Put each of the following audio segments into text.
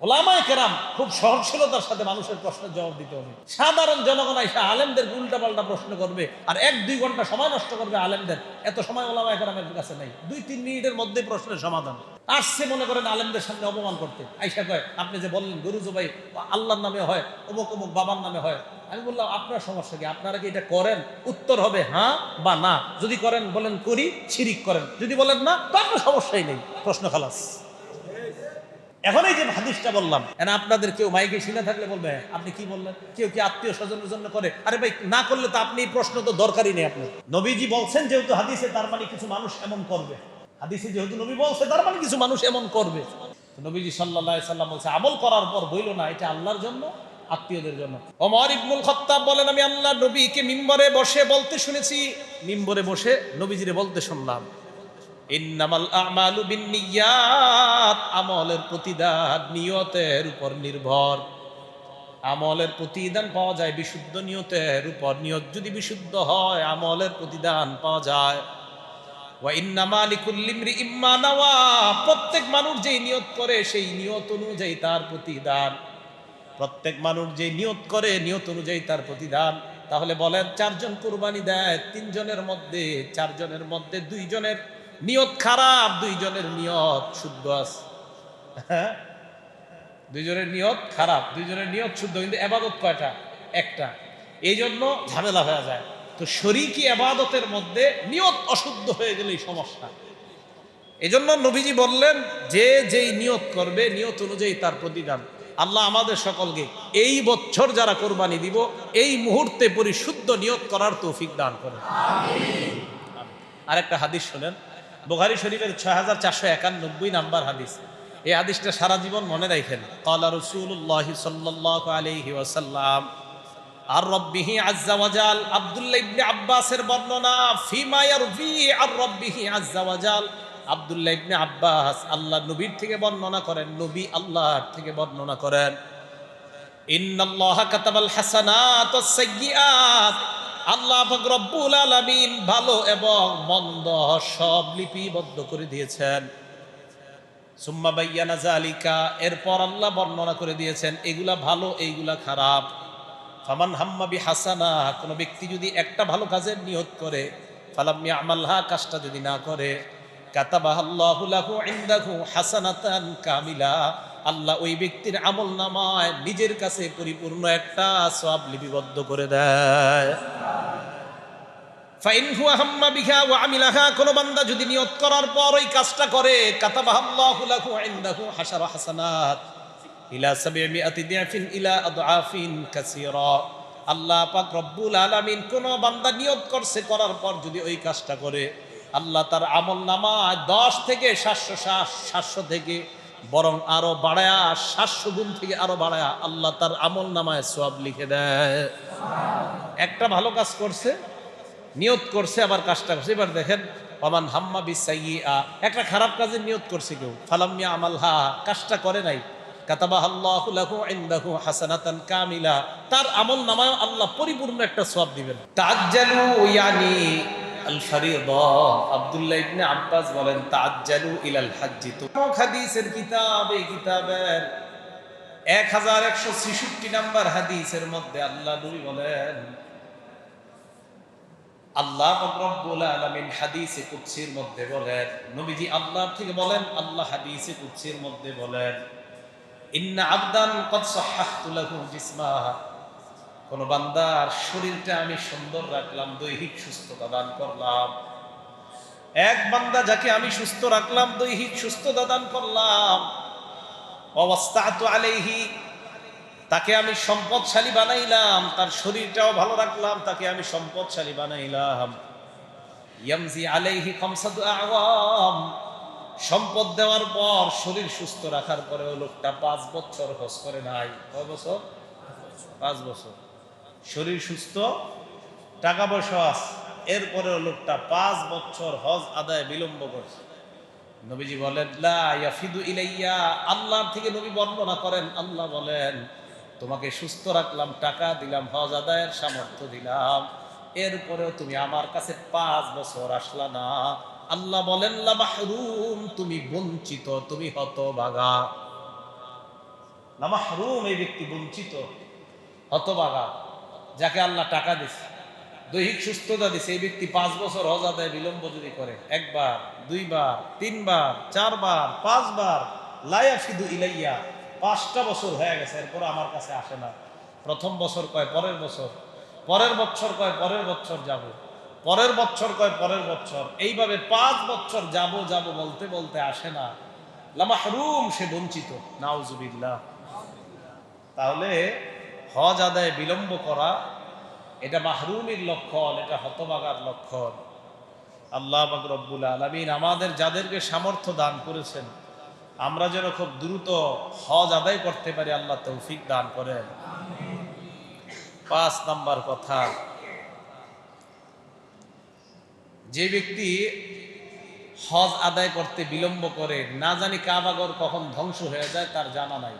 ওলামায়ে কেরাম খুব সহনশীলতার সাথে মানুষের প্রশ্নের জবাব দিতে হবে। সাধারণ জনগণ এসে আলেমদের উল্টাপাল্টা প্রশ্ন করবে আর 1-2 ঘন্টা সময় নষ্ট করবে আলেমদের, এত সময় ওলামায়ে কেরামের কাছে নাই। 2-3 মিনিটের মধ্যে প্রশ্নের সমাধান। আসছে মনে করেন আলেমদের সামনে অপমান করতে, আইসা কয় আপনি যে বললেন গরু জবাই আল্লাহর নামে হয়, অমুক অমুক বাবার নামে হয়। আমি বললাম আপনার সমস্যা কি, আপনারা কি এটা করেন? উত্তর হবে হ্যাঁ বা না। যদি করেন বলেন করি, শিরিক করেন। যদি বলেন না তো আপনার সমস্যাই নেই, প্রশ্ন খালাস। এখন এই যে হাদিসটা বললাম, আপনাদের কেউ মাইকে শুনে থাকলে বলবে আপনি কি বললেন, কেউ কি আত্মীয় স্বজনের জন্য করে? আরে ভাই, না করলে তো আপনি এই প্রশ্ন তো দরকারই নেই আপনার। নবীজি বলছেন যেহেতু হাদিসে, তার মানে কিছু মানুষ এমন করবে। হাদিসে যেহেতু নবী বলছে, তার মানে কিছু মানুষ এমন করবে। নবীজি সাল্লাল্লাহু আলাইহি সাল্লাম বলছে আমল করার পর বইলো না এটা আল্লাহর জন্য, আত্মীয়দের জন্য। ওমর ইবনুল খাত্তাব বলেন আমি আল্লাহর নবীকে মিম্বরে বসে বলতে শুনেছি, মিম্বরে বসে নবীজিরে বলতে শুনলাম, ইন্নামাল আমালু বিন্নিয়াত, আমলের প্রতিদান নিয়তের উপর নির্ভর। আমলের প্রতিদান পাওয়া যায় বিশুদ্ধ নিয়তের উপর। নিয়ত যদি বিশুদ্ধ হয় আমলের প্রতিদান পাওয়া যায়। ওয়া ইন্নামা লিকুল্লি ইমরিইম মা নাওয়া, প্রত্যেক মানুষ যেই নিয়ত করে সেই নিয়ত অনুযায়ী তার প্রতিদান। প্রত্যেক মানুষ যে নিয়ত করে নিয়ত অনুযায়ী তার প্রতিদান। তাহলে বলেন 4 জন কুরবানি দেয়, 3 জনের মধ্যে 4 জনের মধ্যে 2 জনের নিয়ত খারাপ, 2 জনের নিয়ত শুদ্ধ আছে। হ্যাঁ, 2 জনের নিয়ত খারাপ, 2 জনের নিয়ত শুদ্ধ, কিন্তু ইবাদত কয়টা? একটা। এই জন্য ঝামেলা হয়ে যায়। তো শরীকি ইবাদতের মধ্যে নিয়ত অশুদ্ধ হয়ে গেলেই সমস্যা। এই জন্য নবীজি বললেন যে যেই নিয়ত করবে নিয়ত অনুযায়ী তার প্রতিদান। আল্লাহ আমাদের সকলকে এই বছর যারা কোরবানি দিব এই মুহূর্তে পরিশুদ্ধ নিয়ত করার তৌফিক দান করেন। আরেকটা হাদিস শোনেন, বুখারী শরীফের 6491 নাম্বার হাদিস। এই হাদিসটা সারা জীবন মনে রাখেন। ক্বালা রাসূলুল্লাহ সাল্লাল্লাহু আলাইহি ওয়াসাল্লাম আর রাব্বিহি আযজা ওয়াজাল, আব্দুল্লাহ ইবনে আব্বাসের বর্ণনা, ফিমা ইয়ারফি আর রাব্বিহি আযজা ওয়াজাল। আব্দুল্লাহ ইবনে আব্বাস আল্লাহ নবীর থেকে বর্ণনা করেন, নবী আল্লাহর থেকে বর্ণনা করেন, ইন্নাল্লাহা কাতাবাল হাসানাত ওয়াস সাইয়্যাত, আল্লাহ পাক রব্বুল আলামিন ভালো এবং মন্দ সব লিপিবদ্ধ করে দিয়েছেন। সুম্মা বায়্যানা যালিকা, এরপর আল্লাহ বর্ণনা করে দিয়েছেন এগুলা ভালো এইগুলা খারাপ। ফামান হাম্মা বিহাসানা, কোন ব্যক্তি যদি একটা ভালো কাজের নিয়ত করে, ফালাম ইয়ামালহা, কাজটা যদি না করে, কাতাবাহাল্লাহু লাহু ইনদাহু হাসানাতান কামিলা, আল্লাহ ওই ব্যক্তির আমলনামায় নিজের কাছে পরিপূর্ণ একটা সওয়াব লিপিবদ্ধ করে দেয়। ফাইন হুয়া হাম্মা বিহা ওয়া আমিলাহা, কোন বান্দা যদি নিয়ত করার পর ওই কাজটা করে, কাতাবাহাল্লাহু লাহু ইনদাহু হাশারা হাসানাত ইলা 700 দিআফিন ইলা আদআফিন কাসীরা। আল্লাহ পাক রব্বুল আলামিন কোন বান্দা নিয়ত করছে, করার পর যদি ওই কাজটা করে, আল্লাহ তার আমলনামায় 10 থেকে 700 থেকে বরং আরো বাড়ায়া 700 গুণ থেকে আরো বাড়ায়া আল্লাহ তার আমলনামায় সওয়াব লিখে দেয়। একটা ভালো কাজ করছে, নিয়ত করছে, আবার কাজটা করছে। এবার দেখেন ওমান হাম্মা বিসাইয়্যা, একটা খারাপ কাজের নিয়ত করছে কেউ, ফালাম ইয়ামালহা, কাজটা করে নাই, কাতাবাহাল্লাহু লাহু ইনদাহু হাসানাতান কামিলা, তার আমলনামায় আল্লাহ পরিপূর্ণ একটা সওয়াব দিবেন। তাআজ্জালু ইয়ানি আল ফরিদা, আব্দুল্লাহ ইবনে আব্বাস বলেন তাআজ্জালু ইলাল হজ্জ। তো হাদিসের কিতাব, এই কিতাবের 1166 নাম্বার হাদিসের মধ্যে আল্লাহ নবী বলেন, আল্লাহ রব্বুল আলামিন হাদিসে কুদসির মধ্যে বলেন, নবীজি আল্লাহ থেকে বলেন, আল্লাহ হাদিসে কুদসির মধ্যে বলেন, ইন্না আবদান কদ সাহহাতু লাহু জিসমাহ, কোন বান্দার শরীরটা আমি সুন্দর রাখলাম, দৈহিক সুস্থতা দান করলাম। এক বান্দা যাকে আমি সুস্থ রাখলাম, দৈহিক সুস্থতা দান করলাম, ওয়াস্তাতু আলাইহি, তাকে আমি সম্পদশালী বানাইলাম, তার শরীরটাও ভালো রাখলাম, তাকে আমি সম্পদশালী বানাইলাম। ইয়ামজি আলাইহি খামসাতু আওয়াম, সম্পদ দেওয়ার পর শরীর সুস্থ রাখার পরেও লোকটা 5 বছর হজ করে নাই। কয় বছর? 5 বছর। শরীর সুস্থ, টাকা পয়সা আছে, এরপরেও লোকটা 5 বছর হজ আদায় বিলম্ব করছে। নবীজি বলেন লা ইয়াফিদু ইলাইয়া, আল্লাহর থেকে নবী বর্ণনা করেন, আল্লাহ বলেন তোমাকে সুস্থ রাখলাম, টাকা দিলাম, হজ আদায়ের সামর্থ্য দিলাম, এরপরেও তুমি আমার কাছে 5 বছর আসলা না। আল্লাহ বলেন লা মাহরুম, তুমি বঞ্চিত, তুমি হতভাগা। লামাহরুম, এই ব্যক্তি বঞ্চিত, হতভাগা। যাকে আল্লাহ টাকা দিছে, দৈহিক সুস্থতা দিছে, এই ব্যক্তি 5 বছর হজ আদায় বিলম্ব যদি করে, একবার, দুইবার, তিনবার, চারবার, 5 বার, লায়াফিদু ইলাইয়া, 5টা বছর হয়ে গেছে, এরপর আমার কাছে আসে না। প্রথম বছর কয় পরের বছর, পরের বছর কয় পরের বছর যাব, পরের বছর কয় পরের বছর, এইভাবে 5 বছর যাব যাব বলতে বলতে আসে না। লামাহরুম, সে বঞ্চিত। নাউজুবিল্লাহ। তাহলে হজ আদায় বিলম্ব করা এটা মাহরুমের লক্ষণ, এটা হতভাগার লক্ষণ। আল্লাহ পাক রব্বুল আলামিন আমাদের যাদেরকে সামর্থ্য দান করেছেন, আমরা যেন খুব দ্রুত হজ আদায় করতে পারি, আল্লাহ তৌফিক দান করেন। 5 নাম্বার কথা, যে ব্যক্তি হজ আদায় করতে বিলম্ব করে, না জানি কাবাগর কখন ধ্বংস হয়ে যায় তার জানা নাই।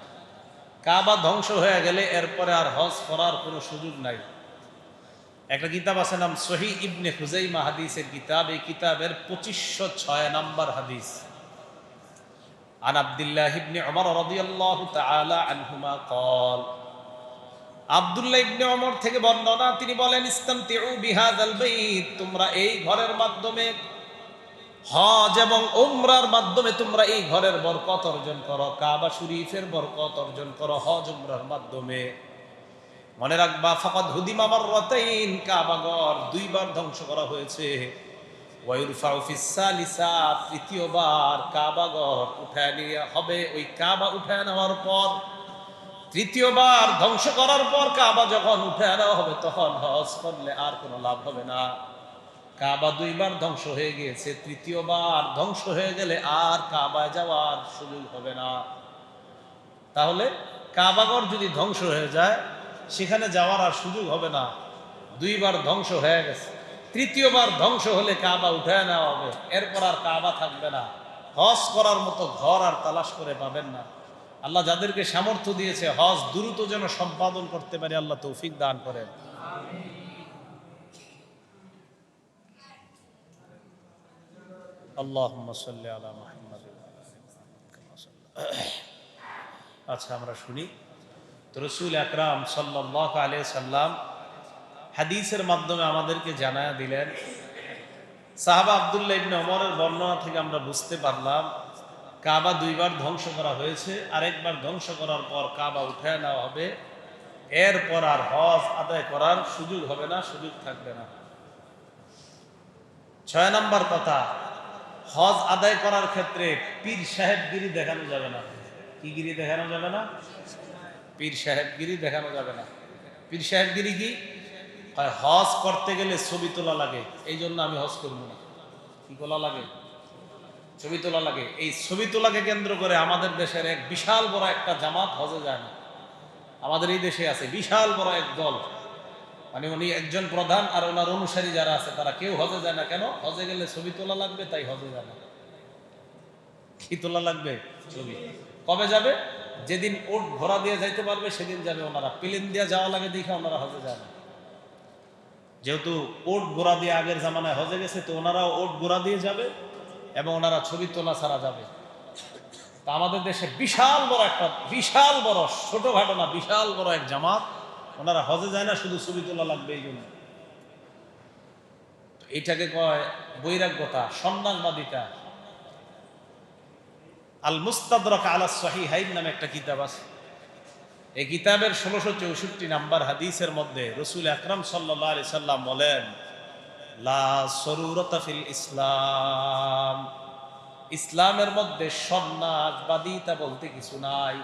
কাবা ধ্বংস হয়ে গেলে এরপরে আর হজ করার কোনো সুযোগ নাই। একটা কিতাব আছে নাম সহিহ ইবনে খুজাইমা হাদিসের কিতাব, এই কিতাবের 2506 নাম্বার হাদিস। আন আব্দুল্লাহ ইবনে উমর রাদিয়াল্লাহু তাআলা আনহুমা قال, আব্দুল্লাহ ইবনে উমর থেকে বর্ণনা, তিনি বলেন, ইস্তামতিউ বিহাযাল বাইত, তোমরা এই ঘরের মাধ্যমে, হজ এবং উমরার মাধ্যমে তোমরা এই ঘরের বরকত অর্জন করো, কাবা শরীফের বরকত অর্জন করো হজ উমরার মাধ্যমে। মনে রাখবা, ফাকাদ হুদিমা মাররাতাইন, কাবাঘর 2 বার ধ্বংস করা হয়েছে। ওয়ায়ুরফাউ ফিস সালিসা, 3য়বার কাবাঘর উঠায় নেওয়া হবে। ওই কাবা উঠায় নেওয়ার পর, 3য়বার ধ্বংস করার পর কাবা যখন উঠায় নেওয়া হবে, তখন হজ করলে আর কোনো লাভ হবে না। কাবা 2 বার ধ্বংস হয়ে গিয়েছে, 3য়বার ধ্বংস হয়ে গেলে আর কাবায় যাওয়ার সুযোগ হবে না। তাহলে কাবাঘর যদি ধ্বংস হয়ে যায়, সেখানে যাওয়ার আর সুযোগ হবে না। 2 বার ধ্বংস হয়ে গেছে, 3য়বার ধ্বংস হলে কাবা উঠায় নেওয়া হবে, এরপর আর কাবা থাকবে না। হজ করার মতো ঘর আর তালাশ করে পাবেন না। আল্লাহ যাদেরকে সামর্থ্য দিয়েছে, হজ দ্রুত যেন সম্পাদন করতে পারে, আল্লাহ তৌফিক দান করেন। আল্লাহুম্মা সাল্লি আলা মুহাম্মাদ। আচ্ছা, আমরা শুনি। তো রাসূল আকরাম সাল্লাল্লাহু আলাইহি সাল্লাম হাদিসের মাধ্যমে আমাদেরকে জানায়া দিলেন। সাহাবা আব্দুল্লাহ ইবনে ওমরের বর্ণনা থেকে আমরা বুঝতে পারলাম, কাবা 2 বার ধ্বংস করা হয়েছে, আরেকবার ধ্বংস করার পর কাবা উঠায় নেওয়া হবে, এরপর আর হজ আদায় করার সুযোগ হবে না, সুযোগ থাকবে না। 6 নাম্বার কথা, হজ আদায় করার ক্ষেত্রে পীর সাহেবগিরি দেখানো যাবে না। কি গিরি দেখানো যাবে না? পীর সাহেবগিরি দেখানো যাবে না। পীর সাহেবগিরি কি হয়? হজ করতে গেলে ছবি তোলা লাগে, এই জন্য আমি হজ করবো না। কি তোলা লাগে? ছবি তোলা লাগে। এই ছবি তোলাকে কেন্দ্র করে আমাদের দেশের এক বিশাল বড় একটা জামাত হজে যায় না। আমাদের এই দেশে আছে বিশাল বড় এক দল, মানে উনি একজন প্রধান আর ওনার অনুসারী যারা আছে তারা কেউ হজে যায় না। কেন? হজে গেলে ছবি তোলা লাগবে, তাই হজে যায় না। কি তোলা লাগবে? ছবি। কবে যাবে? যেদিন ওট ঘোড়া দিয়ে যাইতে পারবে সেদিন যাবে ওনারা। প্লেন দিয়ে যাওয়া লাগে দেখে ওনারা হজে যায় না। যেহেতু ওট ঘোড়া দিয়ে আগের জামানায় হজে গেছে, তো ওনারাও ওট ঘোড়া দিয়ে যাবে এবং ওনারা ছবি তোলা ছাড়া যাবে। তা আমাদের দেশে বিশাল বড় একটা, বিশাল বড়, ছোটখাটো না, বিশাল বড় এক জামাত, ওনারা হজে যায় না, শুধু ছবি তোলা লাগবে এই জন্য। এইটাকে কয় বৈরাগ্যতা, সন্ন্যাসবাদিতা। আল মুস্তাদরাক আলা সহিহাইন নামে একটা কিতাব আছে। এই কিতাবের 1664 নাম্বার হাদিসের মধ্যে রাসূল আকরাম সাল্লাল্লাহু আলাইহি সাল্লাম বলেন, লা সরুরাতা ফিল ইসলাম, ইসলামের মধ্যে সন্ন্যাসবাদিতা বলতে কিছু নাই।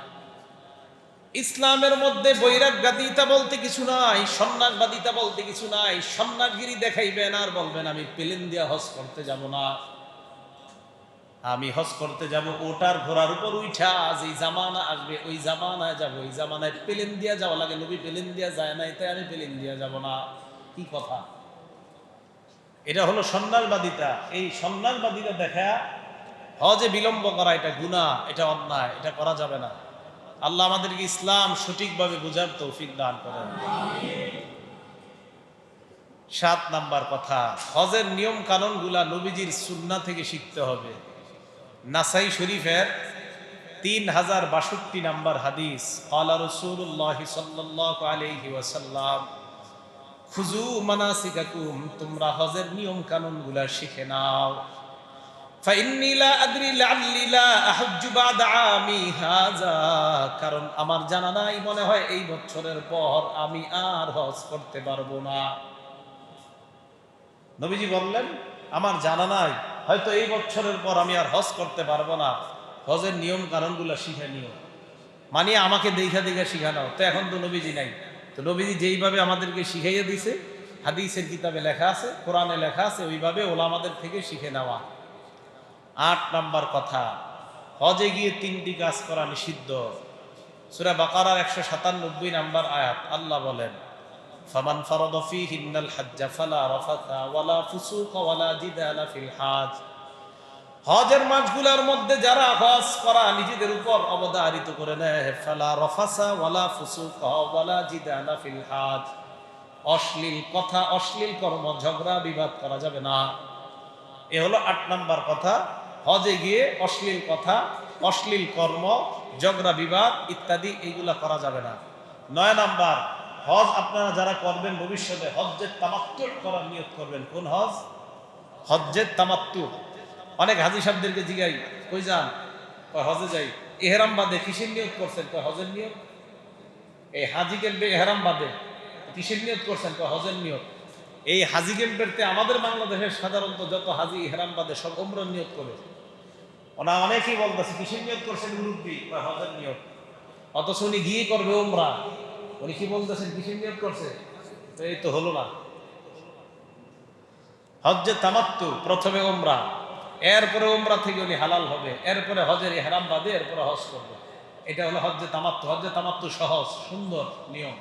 ইসলামের মধ্যে বৈরাগ্যবাদিতা বলতে কিছু নাই, সন্ন্যাসবাদিতা বলতে কিছু নাই। সন্ন্যাসগিরি দেখাইবেন আর বলবেন আমি প্লেন দিয়া হজ করতে যাব না, আমি হজ করতে যাব ওটার ঘোড়ার উপর উঠা, যে জামানা আসবে ওই জামানায় যাব, ওই জামানায় প্লেন দিয়া যাওয়া লাগে, নবী প্লেন দিয়া যায় নাই, তাই আমি প্লেন দিয়া যাব না। কি কথা? এটা হলো সন্ন্যাসবাদিতা। এই সন্ন্যাসবাদিতা দেখা হজে বিলম্ব করা, এটা গুনাহ, এটা অন্যায়, এটা করা যাবে না। আল্লাহ আমাদেরকে ইসলাম সঠিকভাবে বুঝার তৌফিক দান করেন। 7 নাম্বার কথা, হজের নিয়ম কানুনগুলা নবীজির সুন্নাহ থেকে শিখতে হবে। নাসাই শরীফের 3062 নম্বর হাদিস, ক্বালা রাসূলুল্লাহ সাল্লাল্লাহু আলাইহি ওয়াসাল্লাম, খুযু মানাসিকাকুম, তোমরা হজের নিয়ম কানুনগুলা শিখে নাও। ফাইন্নী লা আদরি লাআল্লি লা আহজ্জু বা'দা আমী হাযা, কারণ আমার জানা নাই, মনে হয় এই বছরের পর আমি আর হজ করতে পারবো না। নবীজি বললেন, আমার জানা নাই, হয়তো এই বছরের পর আমি আর হজ করতে পারবো না। হজের নিয়ম কানুনগুলো শিখে নিও, মানে আমাকে দেখা দেখা শিখানো। তো এখন তো নবীজি নাই, তো নবীজি যেইভাবে আমাদেরকে শিখাইয়া দিছে, হাদিসের কিতাবে লেখা আছে, কোরআনে লেখা আছে, ওইভাবে ওলামাদের থেকে শিখে নেওয়া। 8 নাম্বার কথা, হজে গিয়ে 3টি কাজ করা নিষিদ্ধ। সূরা বাকারার 197 নাম্বার আয়াত, আল্লাহ বলেন, ফামান ফারাদা ফীহিন্নাল হাজ্জা ফালা রাফাথা ওয়ালা ফুসুকা ওয়ালা জিদালা ফিল হাজ। হজের মাসগুলোর মধ্যে যারা হজ করা নিজেদের উপর অবধারিত করে নেয়, ফালা রাফাসা ওয়ালা ফুসুকা ওয়ালা জিদালা ফিল হাজ, অশ্লীল কথা, অশ্লীল কর্ম, ঝগড়া বিবাদ করা যাবে না। এ হলো 8 নাম্বার কথা। হজে গিয়ে অশ্লীল কথা, অশ্লীল কর্ম, ঝগড়া বিবাদ ইত্যাদি এইগুলা করা যাবে না। 9 নাম্বার, হজ আপনারা যারা করবেন ভবিষ্যতে হজ্জের তামাত্তু করার নিয়ত করবেন। কোন হজ? হজ্জের তামাত্তু। অনেক হাজী সাহেবদেরকে জিগাই, কই যান? কয় হজে যাই। ইহরাম বাদে কিসের নিয়ত করছেন? কয় হজের নিয়ত। এই হাজি ক্যাম্পে ইহরাম বাদে কিসের নিয়ত করছেন? কয় হজের নিয়ত। এই হাজি ক্যাম্পেরতে আমাদের বাংলাদেশের সাধারণত যত হাজি ইহরাম বাদে সব উমরার নিয়ত করে। ওনা অনেকেই বলতেছে কিসের নিয়ত করছেন মুরব্বী? কয় হজের নিয়ত। অথচ উনি গিয়ে করবে উমরা, উনি কি বলতেছেন কিসের নিয়ত করছে? তো এই তো হলো না। হজ্জে তামাত্তু, প্রথমে উমরা, এরপরে উমরা থেকে উনি হালাল হবে, এরপরে হজের ইহরাম বাদে এরপরে হজ করবে। এটা হলো হজ্জে তামাত্তু। হজ্জে তামাত্তু সহজ সুন্দর নিয়ম।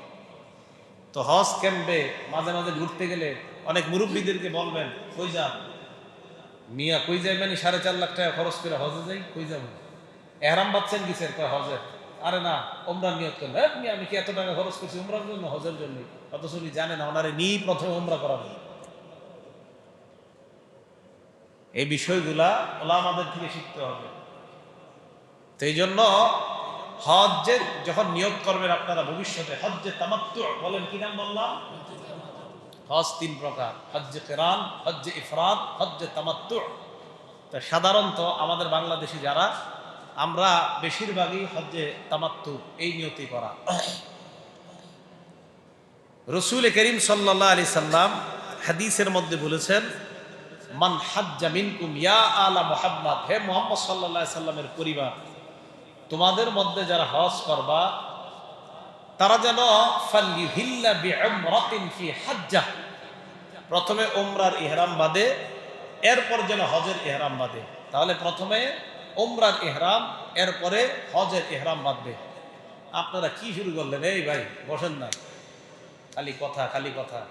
তো হজ ক্যাম্পে মাঝে মাঝে ঘুরতে গেলে অনেক মুরব্বীদেরকে বলবেন, কই যান মিয়া? কই যাই মানে 4.5 লাখ টাকা খরচ করে হজে যাই। কই যাবো? এহরাম বাঁধছেন কিসের? কয় হজের। আরে না, উমরার নিয়ত করলে। মিয়া আমি কি এত টাকা খরচ করছি উমরার জন্য? হজের জন্য। অথচ উনি জানে না ওনারে নিয়ে প্রথমে উমরা করাবে। এই বিষয়গুলা ওলামাদের থেকে শিখতে হবে। তো এই জন্য হজ্জের যখন নিয়ত করবেন আপনারা ভবিষ্যতে, হজ্জে তামাত্তু বলেন, কি নাম বললাম? হজ 3 প্রকার, হজ্জে কিরান, হজ্জে ইফরাদ, হজ্জে তামাত্তু। তা সাধারণত আমাদের বাংলাদেশি যারা, আমরা বেশিরভাগই হজ্জে তামাত্তু এই নিয়তি করা। রাসূল করিম সাল্লাল্লাহু আলাইহি সাল্লাম হাদিসের মধ্যে বলেছেন, মান হাজ্জা মিনকুম ইয়া আলা মুহাম্মদ, হে মুহাম্মদ সাল্লাল্লাহু আলাইহি সাল্লামের পরিবার, তোমাদের মধ্যে যারা হজ করবা তারা যেন ফালইহিল্লা বিউমরাতিন ফি হাজ্জাহ, প্রথমে উমরার ইহরাম বাঁধে, এরপর যেন হজের ইহরাম বাঁধে। তাহলে প্রথমে উমরার ইহরাম, এরপরে হজের ইহরাম বাঁধবে। আপনারা কি শুরু করলেন? এই ভাই বসেন না, খালি কথা খালি কথা।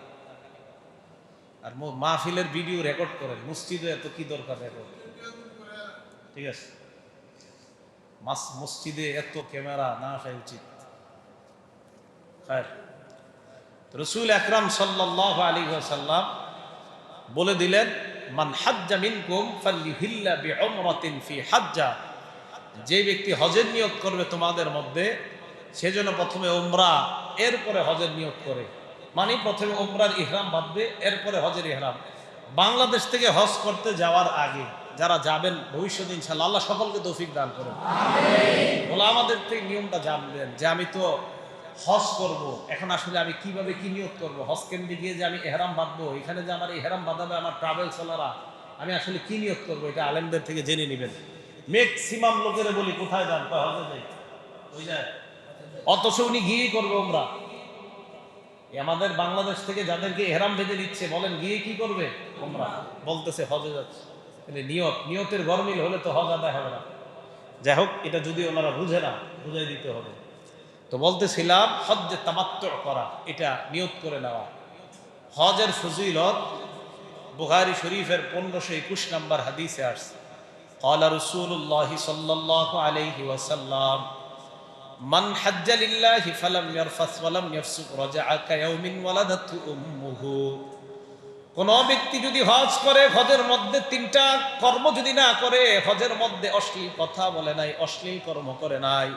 আর মাহফিলের ভিডিও রেকর্ড করেন, মসজিদে এত কি দরকার রেকর্ড? ঠিক আছে, মসজিদে এত ক্যামেরা না আসা উচিত। রাসূল আকরাম সাল্লাল্লাহু আলাইহি ওয়াসাল্লাম বলে দিলেন, মান হাজ্জা মিনকুম ফালইহিল্লা বিউমরাতিন ফি হাজ্জা, যে ব্যক্তি হজের নিয়ত করবে তোমাদের মধ্যে, সেজন্য প্রথমে উমরা এরপরে হজের নিয়ত করে। মানে প্রথমে উমরার ইহরাম বাঁধবে, এরপরে হজের ইহরাম। বাংলাদেশ থেকে হজ করতে যাওয়ার আগে যারা যাবেন ভবিষ্যতে ইনশাআল্লাহ, আল্লাহ সকলকে তৌফিক দান করুন। বলে আমাদের থেকে নিয়মটা জানবেন যে আমি তো হজ করব, এখন আসলে আমি কিভাবে কি নিয়ত করব? হজ কেন্দ্রে গিয়ে যে আমি ইহরাম বাঁধবো, এখানে যে আমার ইহরাম বাঁধাবে আমার ট্রাভেলস ওয়ালারা, আমি আসলে কি নিয়ত করবো? এটা আলেমদের থেকে জেনে নেবেন। ম্যাক্সিমাম লোকের বলি কোথায় যান? হজে যাই, ওই যায়। অথচ উনি গিয়েই করবে উমরা। আমাদের বাংলাদেশ থেকে যাদেরকে ইহরাম বেঁধে দিচ্ছে, বলেন গিয়ে কি করবে? উমরা। বলতেছে হজে যাচ্ছে। নিয়তের গরমিল হলে তো হজ আদায় হবে না। যাই হোক, এটা যদি ওনারা বুঝে না, বুঝাই দিতে হবে। তো বলতেছিলাম হজ্জে তামাত্তু করা, এটা নিয়ত করে নেওয়া। হজের ফজিলত বুখারী শরীফের 1521 নম্বর হাদিসে আসছে, ক্বালা রাসূলুল্লাহ সাল্লাল্লাহু আলাইহি ওয়াসাল্লাম, মান হাজ্জা লিল্লাহি ফালাম ইয়ারফাস ওয়ালাম ইয়াফসুক রাজা'a কায়াউমিন ওয়ালাদাতহু উম্মুহু। কোন ব্যক্তি যদি হজ করে, হজের মধ্যে তিনটা কর্ম যদি না করে, হজের মধ্যে অশ্লীল কথা বলে নাই, অশ্লীল কর্ম করে নাই,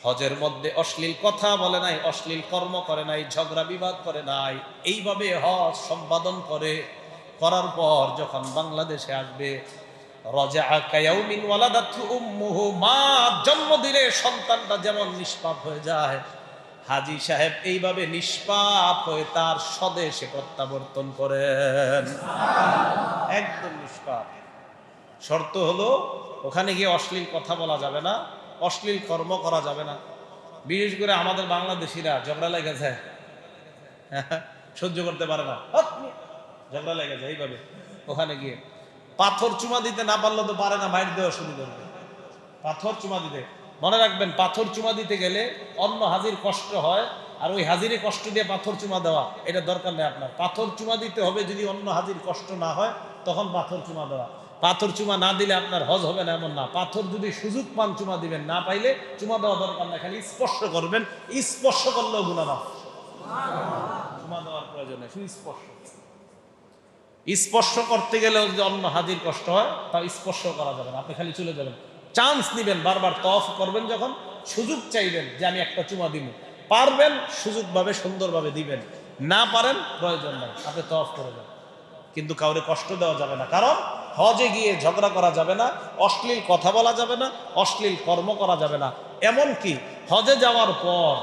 হজের মধ্যে অশ্লীল কথা বলে নাই, অশ্লীল কর্ম করে নাই, ঝগড়া বিবাদ করে নাই, এইভাবে হজ সম্পাদন করে, করার পর যখন বাংলাদেশে আসবে, রাজাআ কায়াউমিন ওয়ালাদাতহু উম্মুহু, মা জন্ম দিলে সন্তানটা যেমন নিষ্পাপ হয়ে যায়, হাজী সাহেব এইভাবে নিষ্পাপ হয়ে তার স্বদেশে প্রত্যাবর্তন করেন, একদম নিষ্পাপ। শর্ত হলো ওখানে গিয়ে অশ্লীল কথা বলা যাবে না, অশ্লীল কর্ম করা যাবে না। বিশেষ করে আমাদের বাংলাদেশিরা ঝগড়া লেগে যায়, সহ্য করতে পারে না, ঝগড়া লেগে যায় এইভাবে। ওখানে গিয়ে পাথর চুমা দিতে না পারলে তো পারে না, মাইর দেওয়া শুরু করবে পাথর চুমা দিতে। মনে রাখবেন, পাথর চুমা দিতে গেলে অন্য হাজির কষ্ট হয়, আর ওই হাজিরে কষ্ট দিয়ে পাথর চুমা দেওয়া এটা দরকার নেই আপনার। পাথর চুমা দিতে হবে যদি অন্য হাজির কষ্ট না হয়, তখন পাথর চুমা দেওয়া। পাথর চুমা না দিলে আপনার হজ হবে না এমন না। পাথর যদি সুযোগ পান চুমা দিবেন, না পাইলে চুমা দেওয়া দরকার না, খালি স্পর্শ করবেন, স্পর্শ করলেও গুনাহ মাফ। চুমা দেওয়ার প্রয়োজন নেই, শুধু স্পর্শ। স্পর্শ করতে গেলেও যদি অন্য হাজির কষ্ট হয়, তা স্পর্শ করা যাবে না, আপনি খালি চলে যাবেন। চান্স নিবেন, বারবার তওয়াফ করবেন, যখন সুযোগ চাইবেন যে আমি একটা চুমা দিব, পারবেন সুযোগভাবে সুন্দরভাবে দিবেন, না পারেন প্রয়োজন নাই, আপনি তওয়াফ করে যান। কিন্তু কাউরে কষ্ট দেওয়া যাবে না, কারণ হজে গিয়ে ঝগড়া করা যাবে না, অশ্লীল কথা বলা যাবে না, অশ্লীল কর্ম করা যাবে না। এমনকি হজে যাওয়ার পর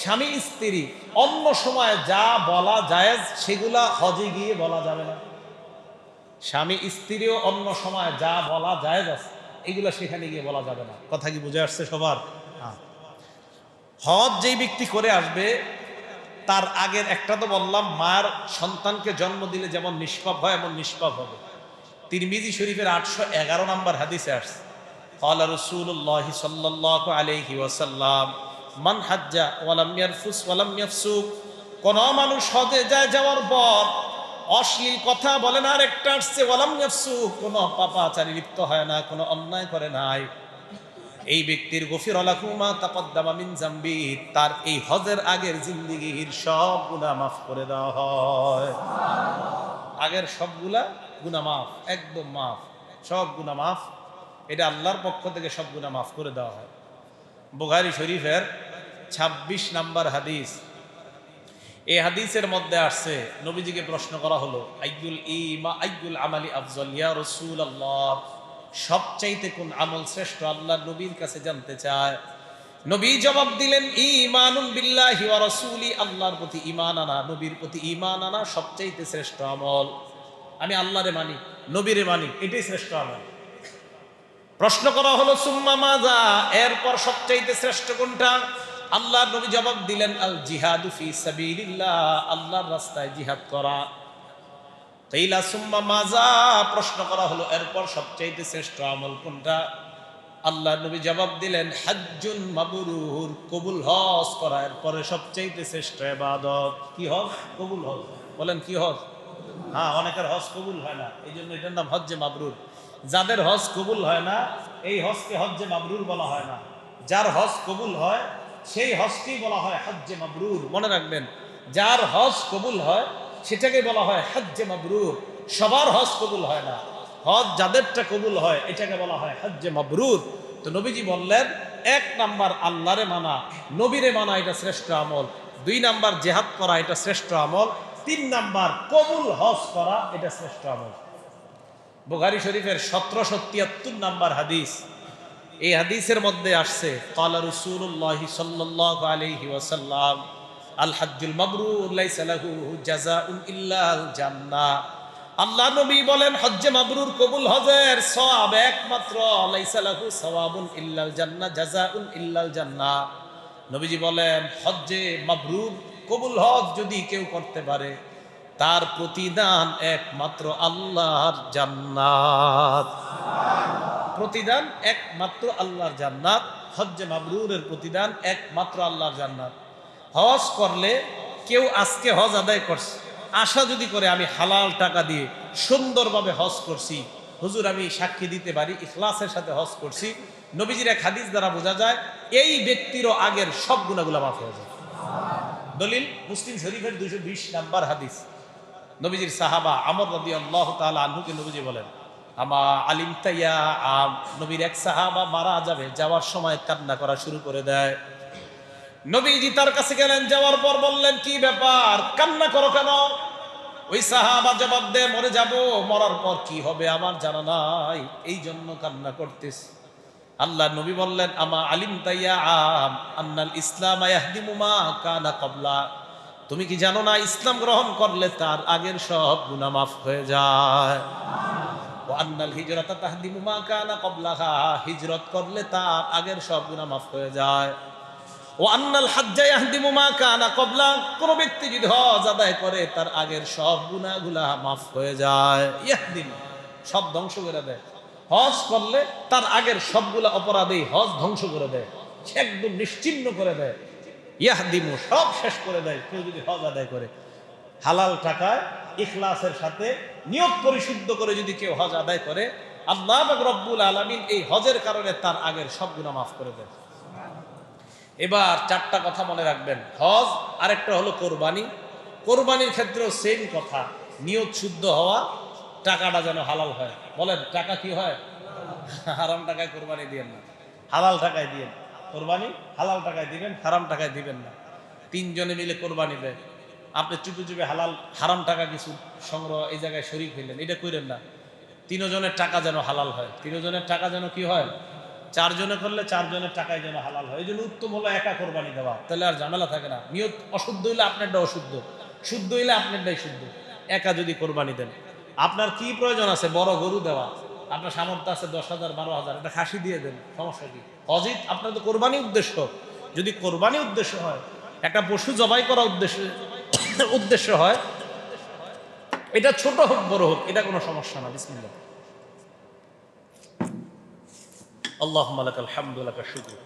স্বামী স্ত্রী অন্য সময় যা বলা জায়েজ, সেগুলা হজে গিয়ে বলা যাবে না। স্বামী স্ত্রীও অন্য সময় যা বলা জায়েজ আছে, এগুলো সেখানে গিয়ে বলা যাবে না। কথা কি বুঝে আসছে সবার? হ্যাঁ। হজ যেই ব্যক্তি করে আসবে, তার আগের একটা তো বললাম, মার সন্তানকে জন্ম দিলে যেমন নিষ্পাপ হয় এমন নিষ্পাপ হবে। তিরমিজি শরীফের 811 নম্বর হাদিসে আসছে, ক্বালা রাসূলুল্লাহ সাল্লাল্লাহু আলাইহি ওয়াসাল্লাম, মান হাজ্জা ওয়া লাম ইয়ারফুস ওয়া লাম ইয়াফসুক, কোন মানুষ হজে যায়, যাওয়ার পর অশ্লীল কথা বলে না, আর একটা আসছে ওয়া লাম ইয়াফসুক, কোন পাপাচারী লিপ্ত হয় না, কোনো অন্যায় করে নাই, এই ব্যক্তির গফির লাহু মা তাকদ্দামা মিন যামবি, তার এই হজের আগের জিন্দেগীর সব গুনাহ মাফ করে দেওয়া হয়। আগের সবগুলা গুনাহ মাফ, একদম মাফ, সব গুনাহ মাফ। এটা আল্লাহর পক্ষ থেকে সব গুনাহ মাফ করে দেওয়া হয়। বুখারী শরীফের 26 নাম্বার হাদিস, এই হাদিসের মধ্যে আসছে, নবীজিকে প্রশ্ন করা হলো, আইয়ুল আমালি আফজল ইয়া রাসূলুল্লাহ, সবচাইতে কোন আমল শ্রেষ্ঠ, আল্লাহর নবীর কাছে জানতে চায়। নবী জবাব দিলেন, ঈমানুন বিল্লাহি ওয়া রাসূলি, আল্লাহর প্রতি ঈমান আনা, নবীর প্রতি ঈমান আনা সবচাইতে শ্রেষ্ঠ আমল। আমি আল্লাহরে মানি, নবীরে মানি, এটাই শ্রেষ্ঠ আমল। প্রশ্ন করা হলো, সুম্মা মাজা, এরপর সবচাইতে শ্রেষ্ঠ কোনটা? আল্লাহর নবী জবাব দিলেন, আল জিহাদু ফি সাবিলিল্লাহ, আল্লাহর রাস্তায় জিহাদ করা। কিলা সুম্মা মাজা, প্রশ্ন করা হলো এরপর সবচাইতে শ্রেষ্ঠ আমল কোনটা? আল্লাহর নবী জবাব দিলেন, হাজ্জুন মাবরুর, কবুল হজ করা এরপরে সবচাইতে শ্রেষ্ঠ ইবাদত। কি হজ? কবুল হজ। বলেন কি হজ? হ্যাঁ, অনেকের হজ কবুল হয় না, এই জন্য এটার নাম হজ্জে মাবরুর। যাদের হজ কবুল হয় না, এই হজকে হজ্জে মাবরুর বলা হয় না। যার হজ কবুল হয় সেই হজকেই বলা হয় হজ্জে মাবরুর। মনে রাখবেন, যার হজ কবুল হয় সেটাকে বলা হয় হজ্জে মাবরুর। সবার হজ কবুল হয় না, হজ যাদেরটা কবুল হয় এটাকে বলা হয় হজ্জে মাবরুর। তো নবীজি বললেন, 1 নাম্বার আল্লাহরে মানা, নবীরে মানা, এটা শ্রেষ্ঠ আমল। 2 নাম্বার জিহাদ করা, এটা শ্রেষ্ঠ আমল। 3 নাম্বার কবুল হজ করা, এটা শ্রেষ্ঠ আমল। বুখারী শরীফের 1773 নাম্বার হাদিস, এই হাদিসের মধ্যে আসছে, ক্বালা রাসূলুল্লাহ সাল্লাল্লাহু আলাইহি ওয়াসাল্লাম, আল হাজ্জুল মাবরুর লাইসা লাহু জাযাউন ইল্লাল জান্নাহ। আল্লাহ নবী বলেন, হজ্জে মাবরুর, কবুল হজের সওয়াব একমাত্র, লাইসা লাহু সওয়াবুন ইল্লাল জান্নাহ জাযাউন ইল্লাল জান্নাহ। নবীজি বলেন, হজ্জে মাবরুর, কবুল হজ যদি কেউ করতে পারে, তার প্রতিদান একমাত্র আল্লাহর জান্নাত। প্রতিদান একমাত্র আল্লাহর জান্নাত। হজ্জে মাবরুরের প্রতিদান একমাত্র আল্লাহর জান্নাত। হজ করলে কেউ আজকে হজ আদায় করছে, আশা যদি করে আমি হালাল টাকা দিয়ে সুন্দরভাবে হজ করছি, হুজুর আমি সাক্ষী দিতে পারি ইখলাসের সাথে হজ করছি, নবীজির এক হাদিস দ্বারা বোঝা যায় এই ব্যক্তিরও আগের সব গুনাহগুলো মাফ হয়ে যায়। দলিল মুসলিম শরীফের 220 নাম্বার হাদিস, নবীজির সাহাবা আমর রাদিয়াল্লাহু তাআলা আনহুকে নবীজি বলেন, আমা আলিমতা ইয়া আম, নবীর এক সাহাবা মারা যাবে, যাওয়ার সময় কান্না করা শুরু করে দেয়। নবীজি তার কাছে গেলেন, যাওয়ার পর বললেন, কি ব্যাপার, কান্না করো কেন? ওই সাহাবা জবাব দেয়, মরে যাব, মরার পর কি হবে আমার জানা নাই, এই জন্য কান্না করতেছি। আল্লাহ নবী বললেন, আমা আলিমতা ইয়া আম আন্নাল ইসলাম ইয়াহদিমু মা কানা ক্বাবলা, তুমি কি জানো না ইসলাম গ্রহণ করলে তার আগের সব গুনাহ মাফ হয়ে যায়। ওয়া আন্নাল হিজরাতা তাহদিমু মা কানা ক্বাবলাহা, হিজরত করলে তার আগের সব গুনাহ মাফ হয়ে যায়। ওয়া আন্নাল হাজ্জা ইয়াহদিমু মা কানা ক্বাবলা, কোন ব্যক্তি যদি হজ আদায় করে তার আগের সব গুনাহগুলা মাফ হয়ে যায়। ইয়াহদিম সব ধ্বংস করে দেয়। হজ করলে তার আগের সবগুলা অপরাধই হজ ধ্বংস করে দেয়, একদম নিশ্চিহ্ন করে দেয়। ইয়াহদিমু সব শেষ করে দেয় কেউ যদি হজ আদায় করে। হালাল টাকায় ইখলাসের সাথে নিয়ত পরিশুদ্ধ করে যদি কেউ হজ আদায় করে, আল্লাহ পাক রব্বুল আলামিন এই হজের কারণে তার আগের সব গুনাহ মাফ করে দেয়। এবার চারটা কথা মনে রাখবেন, হজ, আরেকটা হলো কোরবানি। কোরবানির ক্ষেত্রেও সেম কথা, নিয়ত শুদ্ধ হওয়া, টাকাটা যেন হালাল হয়। বলেন, টাকা কি হয়? হারাম টাকায় কোরবানি দিবেন না, হালাল টাকায় দিবেন। কোরবানি হালাল টাকায় দিবেন, হারাম টাকায় দিবেন না। তিনজনে মিলে কোরবানি দেয়, আপনি চুপে চুপে হারাম টাকা কিছু সংগ্রহ এই জায়গায় শরীক হইলেন, এটা করেন না। তিনজনের টাকা যেন হালাল হয়, তিনজনের টাকা যেন কি হয়, চারজনে করলে চারজনের টাকায় যেন হালাল হয়। এই জন্য উত্তম হলো একা কোরবানি দেওয়া, তাহলে আর ঝামেলা থাকে না। নিয়ত অশুদ্ধ হইলে আপনারটা অশুদ্ধ, শুদ্ধ হইলে আপনারটাই শুদ্ধ। একা যদি কোরবানি দেন, আপনার কি প্রয়োজন আছে বড় গরু দেওয়া, আপনার সামর্থ্য আছে 10,000 12,000, এটা খাসি দিয়ে দেন, সমস্যা কি? অজিত আপনার তো কোরবানি উদ্দেশ্য, যদি কোরবানি উদ্দেশ্য হয়, একটা পশু জবাই করা উদ্দেশ্য হয়, এটা ছোট হোক বড় হোক, এটা কোনো সমস্যা না। বিসমিল্লাহ, আল্লাহুম্মা লাকাল হামদু ওয়া লাকাশ শুকর।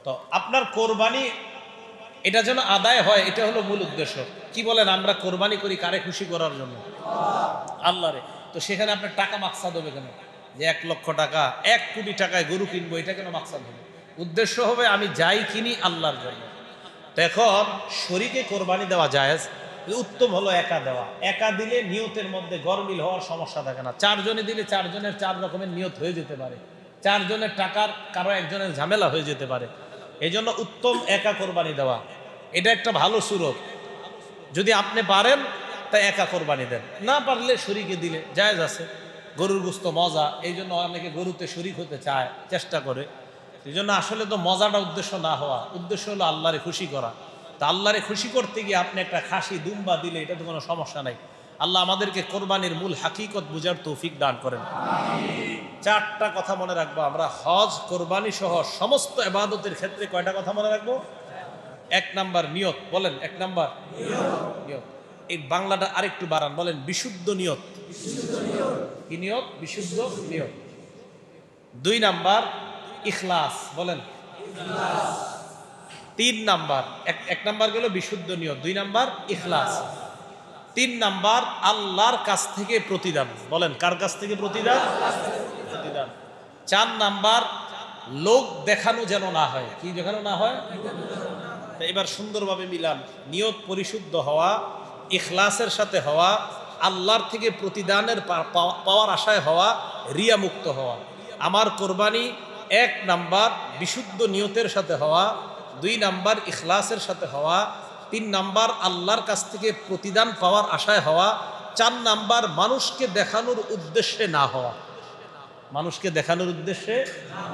তো আপনার কোরবানি এটা যেন আদায় হয়, এটা হলো মূল উদ্দেশ্য। কি বলেন, আমরা কোরবানি করি কারে খুশি করার জন্য? আল্লাহরে। তো সেখানে আপনার টাকা মাকসাদ হবে কেন? যে 1 লক্ষ টাকা 1 কোটি টাকায় গরু কিনবো, এটা কেন মাকসাদ হবে? উদ্দেশ্য হবে আমি যাই কিনি আল্লাহর জন্য। তো এখন শরীকে কোরবানি দেওয়া জায়েজ, উত্তম হলো একা দেওয়া। একা দিলে নিয়তের মধ্যে গরমিল হওয়ার সমস্যা থাকে না। চারজনে দিলে চারজনের 4 রকমের নিয়ত হয়ে যেতে পারে, চারজনের টাকার কারো একজনের ঝামেলা হয়ে যেতে পারে। এই জন্য উত্তম একা কোরবানি দেওয়া, এটা একটা ভালো সুরত। যদি আপনি পারেন তা একা কোরবানি দেন, না পারলে শরীকে দিলে জায়েজ আছে। গরুর গোশত মজা, এই জন্য অনেকে গরুতে শরীক হতে চায়, চেষ্টা করে। এই জন্য আসলে তো মজাটা উদ্দেশ্য না হওয়া, উদ্দেশ্য হলো আল্লাহরে খুশি করা। তা আল্লাহরে খুশি করতে গিয়ে আপনি একটা খাসি দুম্বা দিলে এটা তো কোনো সমস্যা নাই। আল্লাহ আমাদেরকে কোরবানির মূল হাকিকত বুঝার তৌফিক দান করেন। চারটা কথা মনে রাখবো আমরা, হজ কোরবানি সহ সমস্ত ইবাদতের ক্ষেত্রে। কয়টা কথা মনে রাখবো? 1 নাম্বার নিয়ত। বলেন 1 নাম্বার নিয়ত। এই বাংলাটা আরেকটু বাড়ান, বলেন বিশুদ্ধ নিয়ত। কি নিয়ত? বিশুদ্ধ নিয়ত। 2 নাম্বার ইখলাস, বলেন 3 নাম্বার। 1 নাম্বার গেল বিশুদ্ধ নিয়ত, 2 নাম্বার ইখলাস, 3 নাম্বার আল্লাহর কাছ থেকে প্রতিদান। বলেন কার কাছ থেকে প্রতিদান? প্রতিদান। 4 নাম্বার লোক দেখানো যেন না হয়। কি দেখানো না হয়? এবার সুন্দরভাবে মিলান, নিয়ত পরিশুদ্ধ হওয়া, ইখলাসের সাথে হওয়া, আল্লাহর থেকে প্রতিদানের পাওয়ার আশায় হওয়া, রিয়া মুক্ত হওয়া। আমার কোরবানি 1 নাম্বার বিশুদ্ধ নিয়তের সাথে হওয়া, 2 নাম্বার ইখলাসের সাথে হওয়া, 3 নাম্বার আল্লাহর কাছ থেকে প্রতিদান পাওয়ার আশায় হওয়া, 4 নাম্বার মানুষকে দেখানোর উদ্দেশ্যে না হওয়া। মানুষকে দেখানোর উদ্দেশ্যে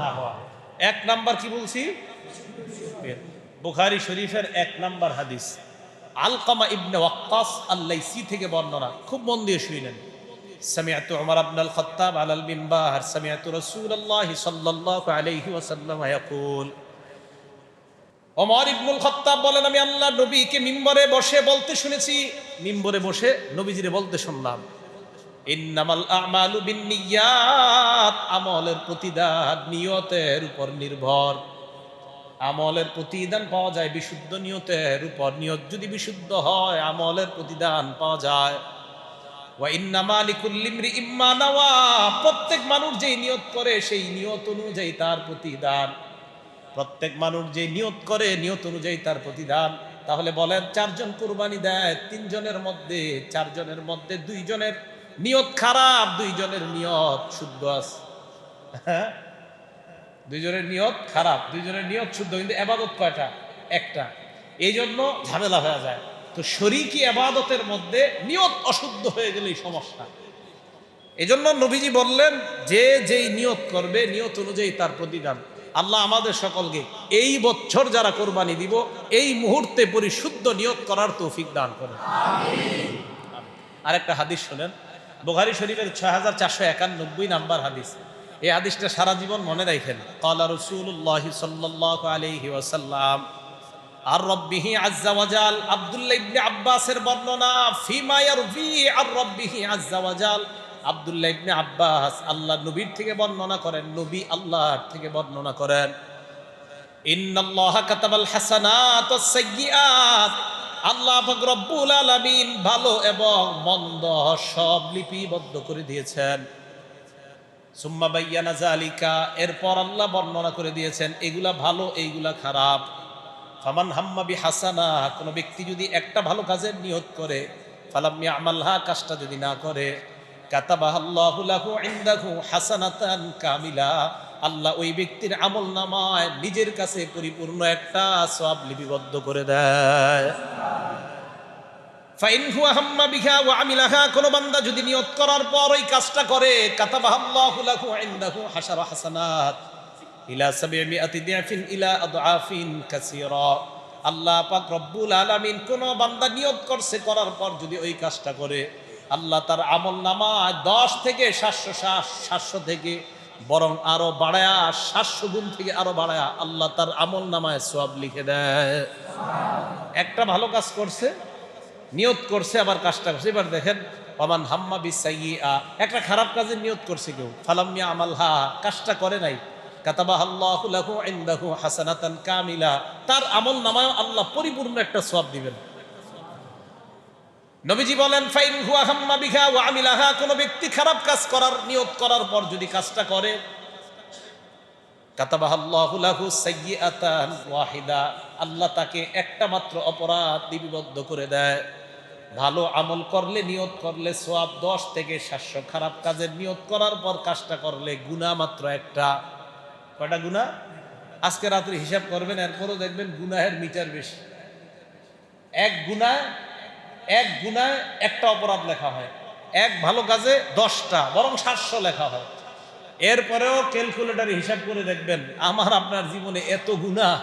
না হওয়া। 1 নাম্বার কি বলছি? বুখারী শরীফের 1 নাম্বার হাদিস, আলকামা ইবনে ওয়াক্কাস আল-লাইসি থেকে বর্ণনা, খুব মন দিয়ে শুনেন। সামিআতু উমর ইবনে আল-খাত্তাব আলাল মিনবার সামিআতু রাসূলুল্লাহ সাল্লাল্লাহু আলাইহি ওয়াসাল্লাম ইয়াকুল, ওমর ইবনে আল-খাত্তাব বলেন, আমি আল্লাহর নবীকে মিম্বরে বসে বলতে শুনেছি। মিম্বরে বসে নবীজিরে বলতে শুনলাম, ইন্নামাল আমালু বিন্নিয়াত, আমলের প্রতিদান নিয়তের উপর নির্ভর। আমলের প্রতিদান পাওয়া যায় বিশুদ্ধ নিয়তের উপর। নিয়ত যদি বিশুদ্ধ হয় আমলের প্রতিদান পাওয়া যায়। ওয়া ইন্নামা লিকুল্লি ইমরিইম মা নাওয়া, প্রত্যেক মানুষ যেই নিয়ত করে সেই নিয়ত অনুযায়ী তার প্রতিদান। প্রত্যেক মানুষ যে নিয়ত করে নিয়ত অনুযায়ী তার প্রতিদান। তাহলে বলেন, চারজন কুরবানি দেয়, তিনজনের মধ্যে চারজনের মধ্যে দুইজনের নিয়ত খারাপ, দুইজনের নিয়ত শুদ্ধ আছে। হ্যাঁ, দুইজনের নিয়ত খারাপ, দুইজনের নিয়ত শুদ্ধ, কিন্তু ইবাদত কয়টা? একটা। এই জন্য ঝামেলা হয়ে যায়। তো শরীকি ইবাদতের মধ্যে নিয়ত অশুদ্ধ হয়ে গেলেই সমস্যা। এজন্য নবীজি বললেন, যে যেই নিয়ত করবে নিয়ত অনুযায়ী তার প্রতিদান। আল্লাহ আমাদের সকলকে এই বছর যারা কোরবানি দিব, এই মুহূর্তে পরিশুদ্ধ নিয়ত করার তৌফিক দান করেন। আরেকটা হাদিস শুনেন, বুখারী শরীফের 6491 নাম্বার হাদিস। এই হাদিসটা সারা জীবন মনে রাখেন। ক্বালা রাসূলুল্লাহ সাল্লাল্লাহু আলাইহি ওয়াসাল্লাম আর রাব্বিহি আযজা ওয়াজাল, আব্দুল্লাহ ইবনে আব্বাসের বর্ণনা, ফিমা ইয়ারফি আর রাব্বিহি আযজা ওয়াজাল। আব্দুল্লাহ ইবনে আব্বাস আল্লাহ নবীর থেকে বর্ণনা করেন, নবী আল্লাহর থেকে বর্ণনা করেন, ইন্নাল্লাহা কাতাবাল হাসানাত ওয়াস সাইয়্যাত, আল্লাহ পাক রব্বুল আলামিন ভালো এবং মন্দ সব লিপিবদ্ধ করে দিয়েছেন। সুম্মা বায়্যানা যালিকা, এরপর আল্লাহ বর্ণনা করে দিয়েছেন এগুলা ভালো এইগুলা খারাপ। ফামান হাম্মা বিহাসানা, কোন ব্যক্তি যদি একটা ভালো কাজের নিয়ত করে, ফালাম ইয়ামালহা, কাজটা যদি না করে, কাতাবাহাল্লাহু লাহু ইনদাহু হাসানাতান কামিলা, আল্লাহ ওই ব্যক্তির আমলনামায় নিজের কাছে পরিপূর্ণ একটা সওয়াব লিপিবদ্ধ করে দেয়। ফাইন হুয়া হাম্মা বিহা ওয়া আমিলাহা, কোন বান্দা যদি নিয়ত করার পর ওই কাজটা করে, কাতাবাহাল্লাহু লাহু ইনদাহু হাশারা হাসানাত ইলা 700 দিআফিন ইলা আদআফিন কাসীরা, আল্লাহ পাক রব্বুল আলামিন কোন বান্দা নিয়ত করছে, করার পর যদি ওই কাজটা করে, আল্লাহ তার আমলনামায় 10 থেকে 700 থেকে বরং আরো বাড়ায়া 700 গুণ থেকে আরো বাড়ায়া আল্লাহ তার আমলনামায় সওয়াব লিখে দেয়। একটা ভালো কাজ করছে, নিয়ত করছে, আবার কাজটা করছে। এবার দেখেন, ওমান হাম্মা বিসাইয়্যা, একটা খারাপ কাজের নিয়ত করছে কেউ, ফালাম ইয়ামালহা, কাজটা করে নাই, কাতাবাহাল্লাহু লাহু ইনদাহু হাসানাতান কামিলা, তার আমলনামায় আল্লাহ পরিপূর্ণ একটা সওয়াব দিবেন। নবীজি বলেন, ফাইন হুয়া হাম্মা বিহা ওয়া আমিলাহা, কোন ব্যক্তি খারাপ কাজ করার নিয়ত করার পর যদি কাজটা করে, কাতাবাহাল্লাহু লাহু সাইয়্যাতান ওয়াহিদা, আল্লাহ তাকে একটা মাত্র অপরাধ লিপিবদ্ধ করে দেয়। ভালো আমল করলে, নিয়ত করলে সওয়াব 10 থেকে 700, খারাপ কাজের নিয়ত করার পর কাজটা করলে গুনাহ মাত্র একটা। কয়টা গুনাহ? আজকে রাত্রে হিসাব করবেন, এরপরও দেখবেন গুনাহের মিটার বেশি। এক গুনায় একটা অপরাধ লেখা হয়, এক ভালো কাজে 10টা, বরং 700 লেখা হয়। এরপরেও ক্যালকুলেটরে হিসাব করে দেখবেন আমার আপনার জীবনে এত গুনাহ,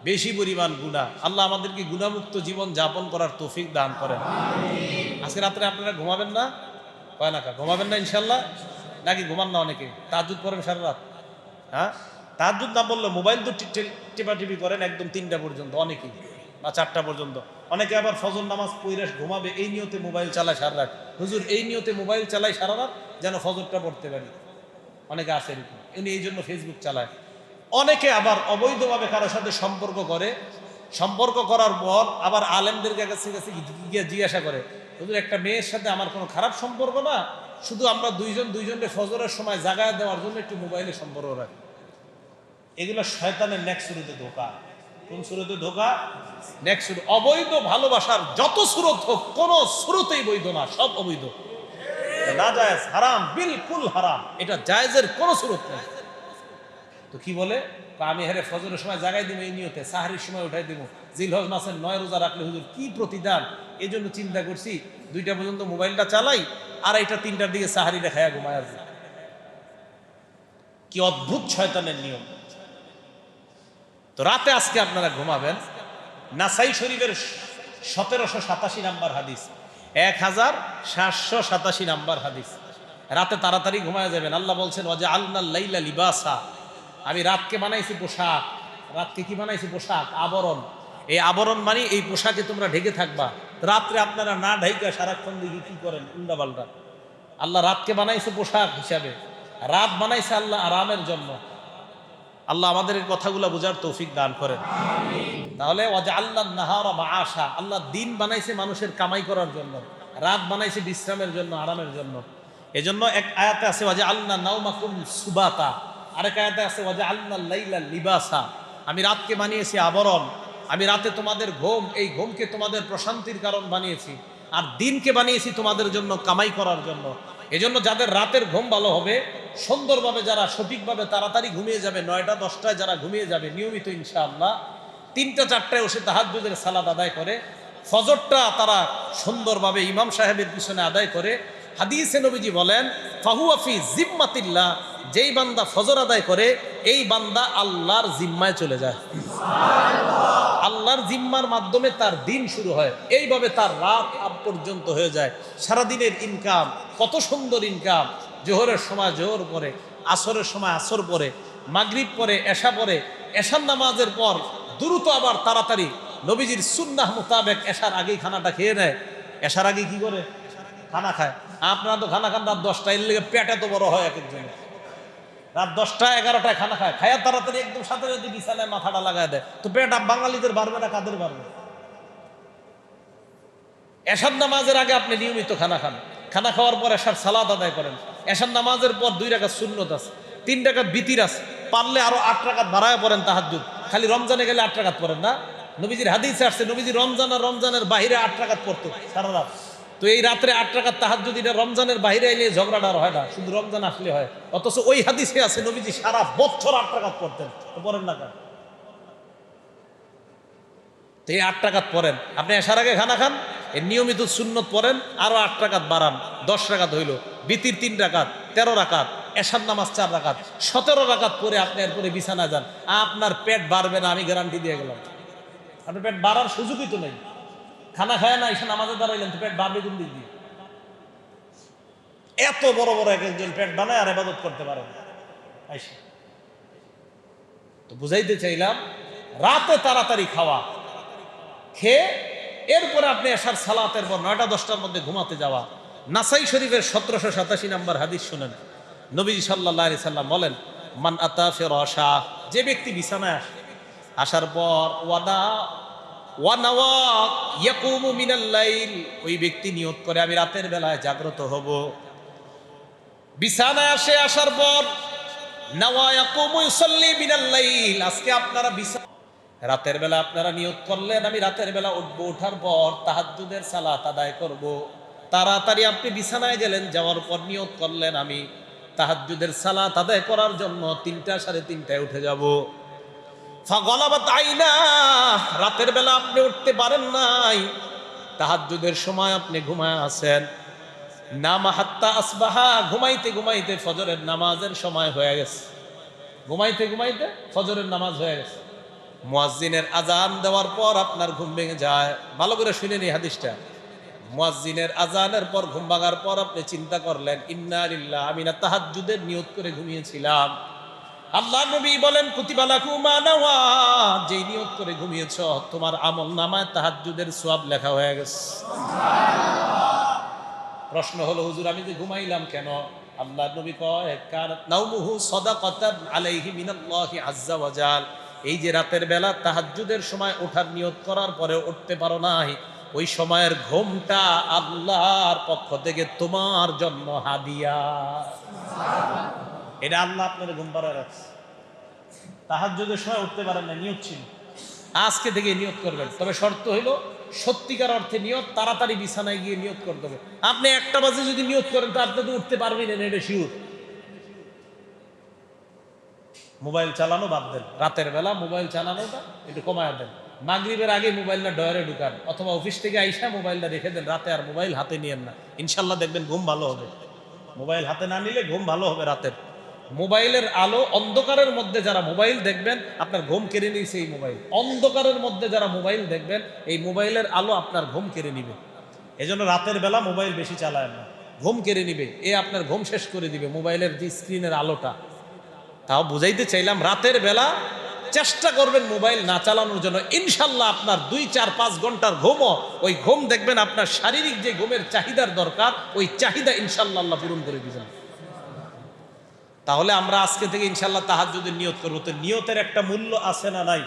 বেশি পরিমাণ গুনাহ। আল্লাহ আমাদেরকে গুনাহমুক্ত জীবন যাপন করার তৌফিক দান করেন। আজকে রাত্রে আপনারা ঘুমাবেন না? কয় না, ঘুমাবেন না ইনশাল্লাহ? নাকি ঘুমান না অনেকে? তাহাজ্জুদ পড়েন সারা রাত? হ্যাঁ, তাহাজ্জুদ না বললে মোবাইল তো টিপাটিপি করেন একদম 3টা পর্যন্ত, অনেকেই, বা 4টা পর্যন্ত। অনেকে আবার ফজর নামাজ পড়ে ঘুমাবে, এই নিয়তে মোবাইল চালায় সারা রাত। হুজুর এই নিয়তে মোবাইল চালায় সারা রাত যেন ফজরটা পড়তে পারি। অনেকে আছে এরকম, উনি এই জন্য ফেসবুক চালায়। অনেকে আবার অবৈধভাবে কারোর সাথে সম্পর্ক করে, সম্পর্ক করার পর আবার আলেমদের কাছে গিয়ে জিজ্ঞাসা করে, হুজুর একটা মেয়ের সাথে আমার কোনো খারাপ সম্পর্ক না, শুধু আমরা দুইজনকে ফজরের সময় জাগায় দেওয়ার জন্য একটু মোবাইলে সম্পর্ক রাখি। এগুলো শয়তানের নেক্সট শুরুতে ধোকা। কোন শুরুতে ধোকা? নেক্সট শুরু। অবৈধ ভালোবাসার যত সুরত হোক, কোন শুরুতেই বৈধ না, সব অবৈধ, নাজায়েজ, হারাম, বিলকুল হারাম। এটা জায়েজের কোন সুরত নেই। তো কি বলে, আমি হেরে ফজরের সময় জাগাই দিব এই নিয়তে, সাহারির সময় উঠাই দিব, জিলহজ মাসের 9 রোজা রাখলে হুজুর কি প্রতিদান, এই জন্য চিন্তা করছি 2টা পর্যন্ত মোবাইলটা চালাই, আর এইটা 3টার দিকে সাহারিটা খায়া ঘুমায় আসবে। কি অদ্ভুত শয়তানের নিয়ম। তো রাতে আজকে আপনারা ঘুমাবেন, নাসাই শরীফের 1787 নাম্বার হাদিস, 1787 নাম্বার হাদিস। রাতে তাড়াতাড়ি ঘুমায় যাবেন। আল্লাহ বলছেন, ওয়াজআলনাল লাইলা লিবাসা, আমি রাতকে বানাইছি পোশাক। রাতকে কি বানাইছি? পোশাক, আবরণ। এই আবরণ মানে এই পোশাকে তোমরা ঢেকে থাকবা। রাত্রে আপনারা না ঢাইকা সারাক্ষণ দেখি কি করেন, উল্টা পাল্টা। আল্লাহ রাতকে বানাইছে পোশাক হিসাবে, রাত বানাইছে আল্লাহ আরামের জন্য। আল্লাহ আমাদের এই কথাগুলো বোঝার তৌফিক দান করেন। তাহলে ওয়াজআলনান নাহারা মাআশা, আল্লাহ দিন বানাইছে মানুষের কামাই করার জন্য, রাত বানাইছে বিশ্রামের জন্য, আরামের জন্য। এজন্য এক আয়াতে আছে ওয়াজআলনা নাওমাকুম সুবাতা, আরেক আয়াতে আছে ওয়াজআলনাল লাইলা লিবাসা, আমি রাতকে বানিয়েছি আবরণ, আমি রাতে তোমাদের ঘুম, এই ঘুমকে তোমাদের প্রশান্তির কারণ বানিয়েছি, আর দিনকে বানিয়েছি তোমাদের জন্য কামাই করার জন্য। এজন্য যাদের রাতের ঘুম ভালো হবে, সুন্দরভাবে যারা সঠিকভাবে তাড়াতাড়ি ঘুমিয়ে যাবে, 9টা 10টায় যারা ঘুমিয়ে যাবে নিয়মিত ইনশাআল্লাহ, 3টা 4টায় বসে তাহাজ্জুদের সালাত আদায় করে, ফজরটা তারা সুন্দরভাবে ইমাম সাহেবের পিছনে আদায় করে। হাদিসে নবীজি বলেন, ফাহুয়া ফি জিম্মাতিল্লাহ, যেই বান্দা ফজর আদায় করে এই বান্দা আল্লাহর জিম্মায় চলে যায়। আল্লাহর জিম্মার মাধ্যমে তার দিন শুরু হয়, এইভাবে তার রাত আব পর্যন্ত হয়ে যায়। সারাদিনের ইনকাম, কত সুন্দর ইনকাম। জোহরের সময় জোহর পরে, আসরের সময় আসর পরে, মাগরিব পরে, এশা পরে, এশার নামাজের পর দ্রুত আবার তাড়াতাড়ি নবীজির সুন্নাহ মোতাবেক এশার আগেই খানাটা খেয়ে নেয়। এশার আগে কি করে খানা খায়? আপনারা তো খানা খান রাত 10টা, এর লেগে পেট এত বড় হয় এক একজনের। রাত 10টা 11টায় খানা খায়, খায়া তাড়াতাড়ি একদম সাথে সাথে বিছানায় মাথাটা লাগায় দেয়। তো পেট বাঙালিদের বাড়বে না কাদের বাড়বে? এশার নামাজের আগে আপনি নিয়মিত খানা খান, খানা খাওয়ার পর এশার সালাত আদায় করেন। এশার নামাজের পর 2 রাকাত সুন্নত আছে, 3 রাকাত বিতির আছে, পারলে আরো 8 রাকাত বাড়ায় পড়েন তাহাজ্জুদ। খালি রমজানে গেলে 8 রাকাত পড়েন না? নবীজির হাদিসে আসছে নবীজি রমজান আর রমজানের বাইরে 8 রাকাত পড়তো সারা রাত। তো এই রাত্রে 8 রাকাত তাহাজ্জুদ, এটা রমজানের বাইরে এলে ঝগড়াটা হয় না, শুধু রমজান আসলে হয়। অথচ ওই হাদিসে আছে নবীজি সারা বছর 8 রাকাত পড়তেন, তো পড়েন না কেন? তো এই 8 রাকাত পড়েন। আপনি এশার আগে খানা খান, এই নিয়মিত সুন্নত পড়েন, আরো 8 রাকাত বাড়ান, 10 রাকাত হইল। বিতির 3 রাকাত, 13 রাকাত, এশার নামাজ 4 রাকাত, 17 রাকাত পরে আপনি এরপরে বিছানা যান। আপনার পেট বাড়বে না, আমি গ্যারান্টি দিয়ে গেলাম। আপনার পেট বাড়ার সুযোগই তো নেই। খানা খায় না, এসে নামাজে দাঁড়াইলেন, তো পেট বাড়বে কোন দিক দিয়ে? এত বড় বড় এক একজন পেট বানায় আর ইবাদত করতে পারে না। তো বুঝাইতে চাইলাম, রাতে তাড়াতাড়ি খাওয়া, খেয়ে এরপরে আপনি এশার সালাতের পর 9টা 10টার মধ্যে ঘুমাতে যাওয়া। নাসাই শরীফের 1787 নম্বর হাদিস শুনেন, নবীজি সাল্লাল্লাহু আলাইহি সাল্লাম বলেন, মান আতা ফিরাশা, যে ব্যক্তি বিছানায় আসে, আসার পর ওয়ানাওয়া ইয়াকুমু মিনাল লাইল, ওই ব্যক্তি নিয়ত করে আমি রাতের বেলায় জাগ্রত হব। বিছানায় আসে, আসার পর নাওয়া ইয়াকুমু ইউসাল্লি মিনাল লাইল, আজকে আপনারা রাতের বেলা আপনারা নিয়ত করলেন আমি রাতের বেলা উঠবো, ওঠার পর তাহাজ্জুদের সালাত আদায় করব। তাড়াতাড়ি আপনি বিছানায় গেলেন, যাওয়ার পর নিয়ত করলেন আমি তাহাজ্জুদের সালাত আদায় করার জন্য 3টা 3:30টায় উঠে যাব। ফাগলাবাত আইনা, রাতের বেলা আপনি উঠতে পারেন নাই, তাহাজ্জুদের সময় আপনি ঘুমায় আছেন। নামা হাত্তা আসবাহা, ঘুমাইতে ঘুমাইতে ফজরের নামাজের সময় হয়ে গেছে। ঘুমাইতে ঘুমাইতে ফজরের নামাজ হয়ে গেছে। মুয়াজ্জিনের আজান দেওয়ার পর আপনার ঘুম ভেঙে যায়। ভালো করে শুনেন এই হাদিসটা। মুয়াজ্জিনের আজানের পর ঘুম ভাঙার পর আপনি চিন্তা করলেন, ইন্না লিল্লাহ, আমি না তাহাজ্জুদের নিয়ত করে ঘুমিয়েছিলাম। আল্লাহ নবী বলেন, কুতিবা লাকুম মা নাওয়া, যেই নিয়ত করে ঘুমিয়েছ তোমার আমল নামায় তাহাজ্জুদের সওয়াব লেখা হয়ে গেছে। প্রশ্ন হলো, হুজুর আমি যে ঘুমাইলাম কেন? আল্লাহ নবী কয়, কানাত নাওমুহু সাদাকাতান আলাইহি মিনাল্লাহি আযজা ওয়া জাল, এই যে রাতের বেলা তাহাজ্জুদের সময় ওঠার নিয়ত করার পরে উঠতে পারো নাই, ওই সময়ের ঘুমটা আল্লাহর পক্ষ থেকে তোমার জন্য হাদিয়া। এটা আল্লাহ আপনার ঘুম পাড়ায় রাখছে। তাহাজ্জুদের সময় উঠতে পারেন না, নিয়ত ছিল, আজকে থেকে নিয়ত করবেন। তবে শর্ত হইল সত্যিকার অর্থে নিয়ত, তাড়াতাড়ি বিছানায় গিয়ে নিয়ত করতে হবে। আপনি 1টা বাজে যদি নিয়ত করেন তো আপনি তো উঠতে পারবেন না, এটা শিওর। মোবাইল চালানো বাদ দেন, রাতের বেলা মোবাইল চালানোটা একটু কমায় দেন। মাগরিবের আগে মোবাইলটা ডয়ারে ঢুকান, অথবা অফিস থেকে আইসা মোবাইলটা রেখে দেন। রাতে আর মোবাইল হাতে নিয়েন না, ইনশাল্লাহ দেখবেন ঘুম ভালো হবে। মোবাইল হাতে না নিলে ঘুম ভালো হবে রাতের। মোবাইলের আলো, অন্ধকারের মধ্যে যারা মোবাইল দেখবেন আপনার ঘুম কেড়ে নিয়েছে এই মোবাইল। অন্ধকারের মধ্যে যারা মোবাইল দেখবেন এই মোবাইলের আলো আপনার ঘুম কেড়ে নিবে। এজন্য রাতের বেলা মোবাইল বেশি চালায় না, ঘুম কেড়ে নিবে, এ আপনার ঘুম শেষ করে দিবে মোবাইলের যে স্ক্রিনের আলোটা। তাও বুঝাইতে চাইলাম, রাতের বেলা চেষ্টা করবেন মোবাইল না চালানোর জন্য। ইনশাল্লাহ আপনার 2, 4, 5 ঘন্টার ঘুমও, ওই ঘুম দেখবেন আপনার শারীরিক যে ঘুমের চাহিদার দরকার, ওই চাহিদা ইনশাল্লাহ আল্লাহ পূরণ করে দিবেন। তাহলে আমরা আজকে থেকে ইনশাল্লাহ তাহাজ্জুদের নিয়ত করবো। তো নিয়তের একটা মূল্য আছে না নাই?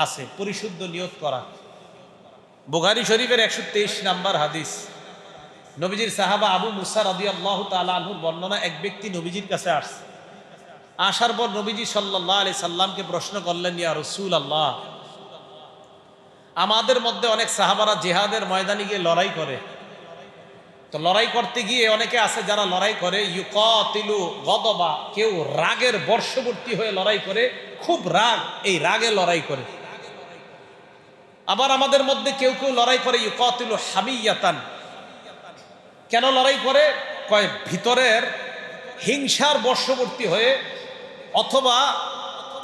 আছে। পরিশুদ্ধ নিয়ত করা। বুখারী শরীফের 123 নম্বর হাদিস, নবীজির সাহাবা আবু মুসা রাদিয়াল্লাহু তাআলা আনহুর বর্ণনা, এক ব্যক্তি নবীজির কাছে আসছে। আসার পর নবীজি সাল্লাল্লাহু আলাইহি সাল্লামকে প্রশ্ন করলেন, ইয়া রাসূলুল্লাহ, আমাদের মধ্যে অনেক সাহাবারা জিহাদের ময়দানে গিয়ে লড়াই করে। তো লড়াই করতে গিয়ে অনেকে আছে যারা লড়াই করে ইউকাতিলু গদবা, কেউ রাগের বর্ষবর্তী হয়ে লড়াই করে, খুব রাগ, এই রাগে লড়াই করে। আবার আমাদের মধ্যে কেউ কেউ লড়াই করে ইউকাতিলু হামিয়াতান। কেন লড়াই করে? কয় ভিতরের হিংসার বর্ষবর্তী হয়ে অথবা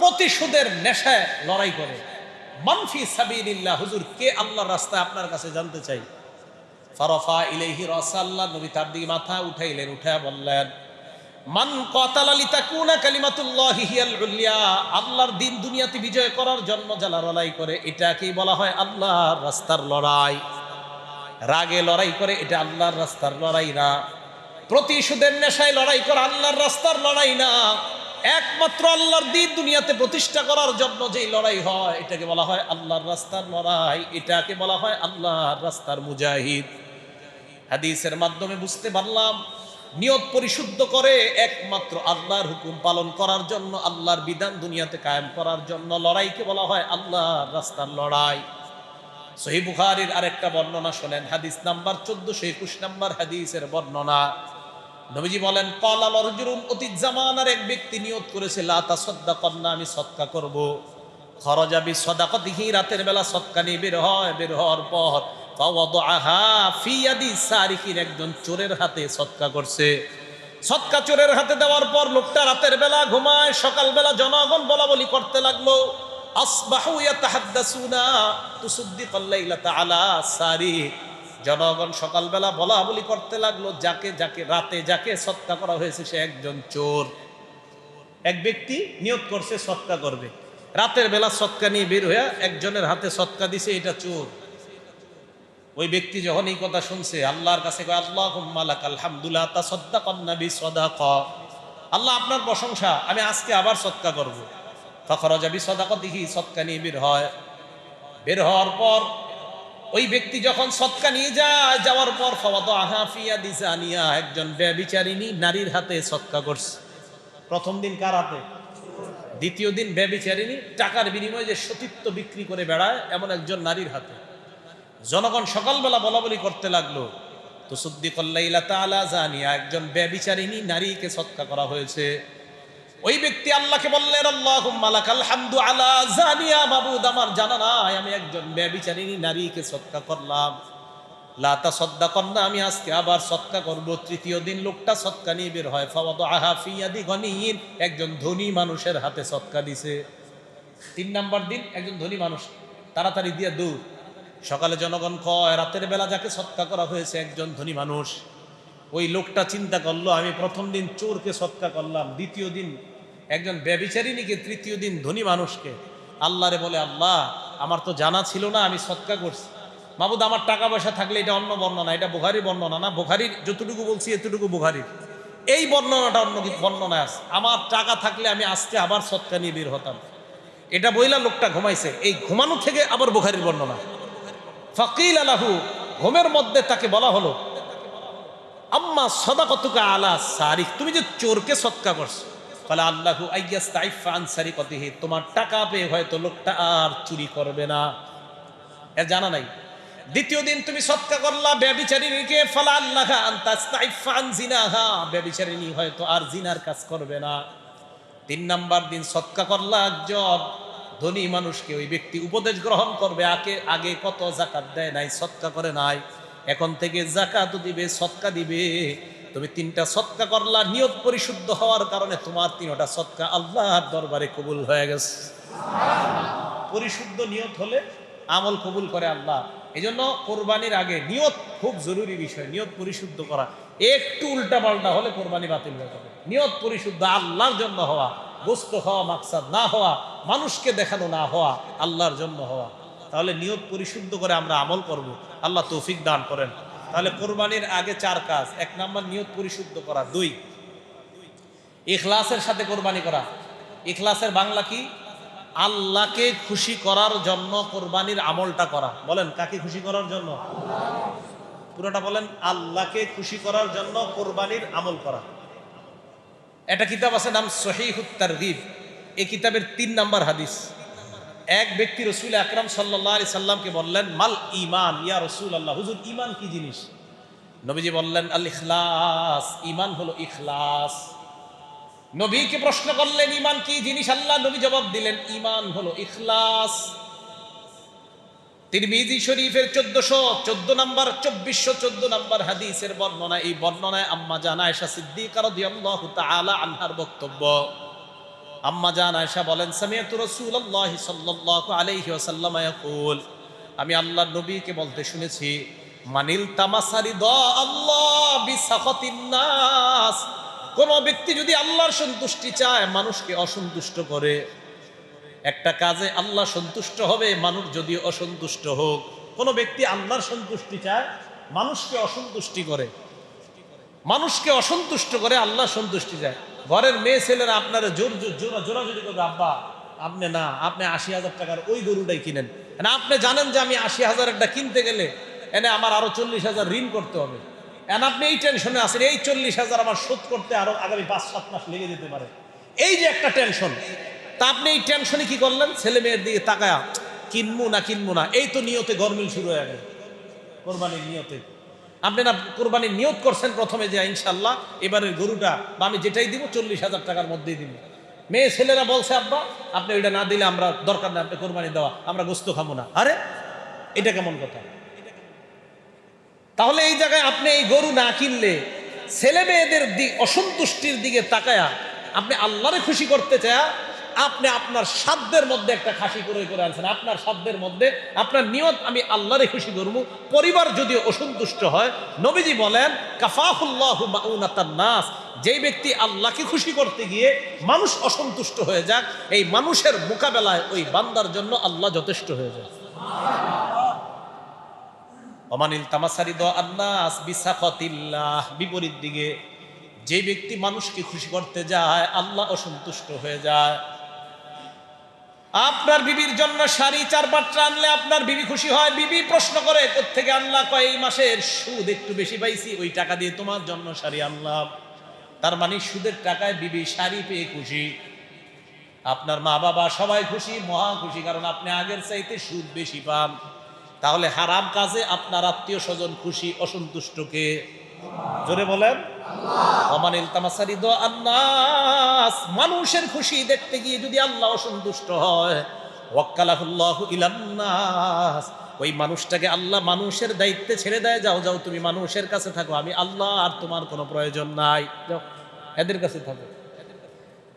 প্রতিশোধের নেশায় লড়াই করে। মানফি সাবিলিল্লাহ, হুজুর কে আল্লাহর রাস্তায় আপনার কাছে জানতে চাই। ফারাফা ইলাইহি রাসাল্লাহ, নবী তার দিকে মাথা উঠাইলেন, উঠায়া বললেন মান কাতালা লিতাকুনা কালিমাতুল্লাহি হিয়াল উলিয়া, আল্লাহর দিন দুনিয়াতে বিজয় করার জন্য যারা লড়াই করে এটাকেই বলা হয় আল্লাহর রাস্তার লড়াই। রাগে লড়াই করে এটা আল্লাহর রাস্তার লড়াই না। প্রতিশোধের নেশায় লড়াই করা আল্লাহর রাস্তার লড়াই না। একমাত্র আল্লাহর দিন দুনিয়াতে প্রতিষ্ঠা করার জন্য যেই লড়াই হয় এটাকে বলা হয় আল্লাহর রাস্তার লড়াই, এটাকে বলা হয় আল্লাহর রাস্তার মুজাহিদ। হাদিসের মাধ্যমে বুঝতে পারলাম নিয়ত পরিশুদ্ধ করে একমাত্র আল্লাহর হুকুম পালন করার জন্য, আল্লাহর বিধান দুনিয়াতে কায়েম করার জন্য লড়াইকে বলা হয় আল্লাহর রাস্তার লড়াই। সহিহ বুখারীর আরেকটা বর্ণনা শোনেন, হাদিস নাম্বার 1421 নম্বর হাদিসের বর্ণনা। নবীজি বলেন ক্বালা রাজুলুন, অতীত জামানার এক ব্যক্তি নিয়ত করেছে লা তাসাদদাকান্না, আমি সদকা করব। খরাজা বিসাদাকাতিহি, রাতের বেলা সদকা নিয়ে বের হয়। বের হওয়ার পর ফাওয়াদাহা ফি ইয়াদি সারিকিন, একজন চোরের হাতে সদকা করছে। সদকা চোরের হাতে দেওয়ার পর লোকটা রাতের বেলা ঘুমায়, সকালবেলা জনগণ বলাবলি করতে লাগলো আসবাহু ইয়াতাহাদ্দাসুনা তুসাদ্দিকাল লাইলাতা আলা সারিক। জনগণ সকালবেলা বলা বলি করতে লাগলো যাকে যাকে রাতে যাকে সৎকা করা হয়েছে সে একজন চোর। এক ব্যক্তি নিয়ত করছে সৎকা করবে, রাতের বেলা সৎকা নিয়ে বের হয়ে একজনের হাতে সৎকা দিছে, এটা চোর। ওই ব্যক্তি যখন এই কথা শুনছে আল্লাহর কাছে কয় আল্লাহুম্মা লাকাল হামদু লা তাসাদদাকান্না বিসাদাকা, আল্লাহ আপনার প্রশংসা, আমি আজকে আবার সৎকা করব। ফাখরাজা বিসাদাকাতিহি, সৎকা নিয়ে বের হয়। বের হওয়ার পর ওই ব্যক্তি যখন সদকা নিয়ে যায়, যাওয়ার পর ফাওয়াদাহা ফি ইয়াদি জানিয়া, একজন ব্যভিচারিণী নারীর হাতে সদকা করছে। প্রথম দিন কার হাতে? দ্বিতীয় দিন ব্যভিচারিণী টাকার বিনিময়ে যে সতীত্ব বিক্রি করে বেড়ায় এমন একজন নারীর হাতে। জনগণ সকালবেলা বলাবলি করতে লাগলো তুসাদ্দিকাল লাইলাতা আলা জানিয়া, একজন ব্যভিচারিণী নারীকে সদকা করা হয়েছে। ওই ব্যক্তি আল্লাহকে বললেন আল্লাহুম্মা লাকাল হামদু আলা জানিয়া, মাবুদ আমার জানা নাই আমি একজন ব্যভিচারিণী নারীকে সদকা করলাম। লা তাসাদদাকান্না, আমি আজকে আবার সদকা করব। তৃতীয় দিন লোকটা সদকা নিয়ে বের হয়। ফাওয়াদাহা ফি ইয়াদি গনিয়িন, একজন ধনী মানুষের হাতে সদকা দিছে। 3 নাম্বার দিন একজন ধনী মানুষ তাড়াতাড়ি দিয়া দৌড়। সকালে জনগণ কয় রাতের বেলা যাকে সদকা করা হয়েছে একজন ধনী মানুষ। ওই লোকটা চিন্তা করলো আমি প্রথম দিন চোরকে সদকা করলাম, দ্বিতীয় দিন একজন ব্যভিচারিণীকে, তৃতীয় দিন ধনী মানুষকে। আল্লাহরে বলে আল্লাহ আমার তো জানা ছিল না, আমি সদকা করছি। মাবুদ আমার টাকা পয়সা থাকলে, এটা অন্য বর্ণনা, এটা বুখারীর বর্ণনা না, বুখারীর যতটুকু বলছি এতটুকু বুখারীর, এই বর্ণনাটা অন্য বর্ণনা আছে। আমার টাকা থাকলে আমি আজকে আবার সদকা নিয়ে বের হতাম, এটা বইলা লোকটা ঘুমাইছে। এই ঘুমানো থেকে আবার বুখারীর বর্ণনা। ফাকিল আলাহু, ঘুমের মধ্যে তাকে বলা হলো আম্মা সাদাকাতুকা আলা সারিক, তুমি যে চোরকে সদকা করছো। ফালা আল্লাহু আইয়াস্তাইফা আন সারিকাতিহি, তোমার টাকা পেয়ে হয়তো লোকটা আর চুরি করবে না, এর জানা নাই। দ্বিতীয় দিন তুমি সদকা করলা ব্যভিচারিণীকে, ফালা আল্লাহা আন তাস্তাইফা আন জিনাহা, ব্যভিচারিণী হয়তো আর জিনার কাজ করবে না। 3 নাম্বার দিন সদকা করলা একজন ধনী মানুষকে, ওই ব্যক্তি উপদেশ গ্রহণ করবে আগে কত যাকাত দেয় নাই, সদকা করে নাই, এখন থেকে যাকাত দিবে, সদকা দিবে। তুমি 3টা সদকা করলা, নিয়ত পরিশুদ্ধ হওয়ার কারণে তোমার 3টা সদকা আল্লাহর দরবারে কবুল হয়ে গেছে। পরিশুদ্ধ নিয়ত হলে আমল কবুল করে আল্লাহ। এজন্য কোরবানির আগে নিয়ত খুব জরুরি বিষয়, নিয়ত পরিশুদ্ধ করা। একটু উল্টা পাল্টা হলে কোরবানি বাতিল হয়ে যাবে। নিয়ত পরিশুদ্ধ, আল্লাহর জন্য হওয়া, গোস্ত খাওয়া মাকসাদ না হওয়া, মানুষকে দেখানো না হওয়া, আল্লাহর জন্য হওয়া। তাহলে নিয়ত পরিশুদ্ধ করে আমরা আমল করব, আল্লাহ তৌফিক দান করেন। তাহলে কোরবানির আগে 4 কাজ। 1 নাম্বার নিয়ত পরিশুদ্ধ করা। 2 ইখলাসের সাথে কোরবানি করা। ইখলাসের বাংলা কি? আল্লাহকে খুশি করার জন্য কোরবানির আমলটা করা। বলেন কাকে খুশি করার জন্য? পুরোটা বলেন। আল্লাহকে খুশি করার জন্য কোরবানির আমল করা। একটা কিতাব আছে নাম সহিহুত তারগিব, এই কিতাবের 3 নাম্বার হাদিস। এক ব্যক্তি রসুল আকরাম সাল্লাল্লাহু আলাইহি সাল্লামকে বললেন, মাল ঈমান ইয়া রাসূলুল্লাহ, হুজুর ঈমান কি জিনিস? নবীজি বললেন, আল ইখলাস, ঈমান হলো ইখলাস। নবীকে প্রশ্ন করলেন ঈমান কি জিনিস? আল্লাহ নবী জবাব দিলেন, ঈমান হলো ইখলাস। তিরমিজি শরীফের 1414 নম্বর 2414 নম্বর হাদিসের বর্ণনা। এই বর্ণনায় আম্মা জান আয়েশা সিদ্দিকা রাদিয়াল্লাহু তাআলা আনহার বক্তব্য। আম্মা জান আয়েশা বলেন, সামিআতু রাসূলুল্লাহ সাল্লাল্লাহু আলাইহি ওয়াসাল্লাম ইয়াকুল, আমি আল্লাহর নবীকে বলতে শুনেছি, মানিল তামাসারিদা আল্লাহ বিসাখাতিন নাস, কোন ব্যক্তি যদি আল্লাহর সন্তুষ্টি চায়, মানুষকে অসন্তুষ্ট করে, একটা কাজে আল্লাহ সন্তুষ্ট হবে, মানুষ যদি অসন্তুষ্ট হোক। কোন ব্যক্তি আল্লাহর সন্তুষ্টি চায়, মানুষকে অসন্তুষ্টি করে, মানুষকে অসন্তুষ্ট করে আল্লাহ সন্তুষ্টি চায়। ঘরের মেয়ে ছেলেরা আপনারা জোরাজোরি করবে, আব্বা আপনি না, আপনি 80,000 টাকার ওই গরুটাই কিনেন। না, আপনি জানেন যে আমি 80,000-এরটা কিনতে গেলে এনে আমার আরো 40,000 ঋণ করতে হবে, এন আপনি এই টেনশনে আছেন, এই 40,000 আমার শোধ করতে আরো আগামী 5-7 মাস লেগে যেতে পারে, এই যে একটা টেনশন। তা আপনি এই টেনশনে কি করলেন? ছেলে মেয়ের দিকে তাকায়া কিনবো না, এই তো নিয়তে গরমিল শুরু হয়ে গেল। কোরবানির নিয়তে আপনি না কোরবানির নিয়ত করছেন প্রথমে যে ইনশাল্লাহ এবারের গরুটা বা আমি যেটাই দিব 40,000 টাকার মধ্যেই দিব। মেয়ে ছেলেরা বলছে, আব্বা আপনি ওইটা না দিলে আমরা দরকার নেই, আপনি কোরবানি দেওয়া, আমরা গোস্ত খাবো না। আরে এটা কেমন কথা? তাহলে এই জায়গায় আপনি এই গরু না কিনলে ছেলে মেয়েদের অসন্তুষ্টির দিকে তাকায়া আপনি আল্লাহরে খুশি করতে চায়, আপনি আপনার সাধ্যের মধ্যে একটা খাসি করে আনছেন, আপনার সাধ্যের মধ্যে আপনার নিয়ত আমি আল্লাহরে খুশি করবো, পরিবার যদি অসন্তুষ্ট হয়, নবীজি বলেন কাফাহুল্লাহু মাউনাতান নাস, যেই ব্যক্তি আল্লাহকে খুশি করতে গিয়ে মানুষ অসন্তুষ্ট হয়ে যাক, এই মানুষের মোকাবেলায় ওই বান্দার জন্য আল্লাহ যথেষ্ট হয়ে যায়। ওমানিল তামাসারিদা আন্নাস বিসাখাতিল্লাহ, বিপরীত দিকে যে ব্যক্তি মানুষকে খুশি করতে যায়, আল্লাহ অসন্তুষ্ট হয়ে যায়। আপনার বিবির জন্য শাড়ি 4-5টা আনলে আপনার বিবি খুশি হয়, বিবি প্রশ্ন করে কোত্থেকে আনলা? কয় এই মাসের সুদ একটু বেশি পাইছি, ওই টাকা দিয়ে তোমার জন্য শাড়ি আনলাম। তার মানে সুদের টাকায় বিবি শাড়ি পেয়ে খুশি। আপনার মা বাবা সবাই খুশি, মহা খুশি, কারণ আপনি আগের চাইতে সুদ বেশি পান। তাহলে হারাম কাজে আপনার আত্মীয় স্বজন খুশি, অসন্তুষ্টকে জোরে বলেন ওমানিল তামাসারিদা আন্নাস, মানুষের খুশি দেখতে গিয়ে যদি আল্লাহ অসন্তুষ্ট হয়, ওয়াক্কালাহুল্লাহু ইলান নাস, ওই মানুষটাকে আল্লাহ মানুষের দায়িত্বে ছেড়ে দেয়, যাও তুমি মানুষের কাছে থাকো, আমি আল্লাহ আর তোমার কোনো প্রয়োজন নাই, যাও এদের কাছে থাকো,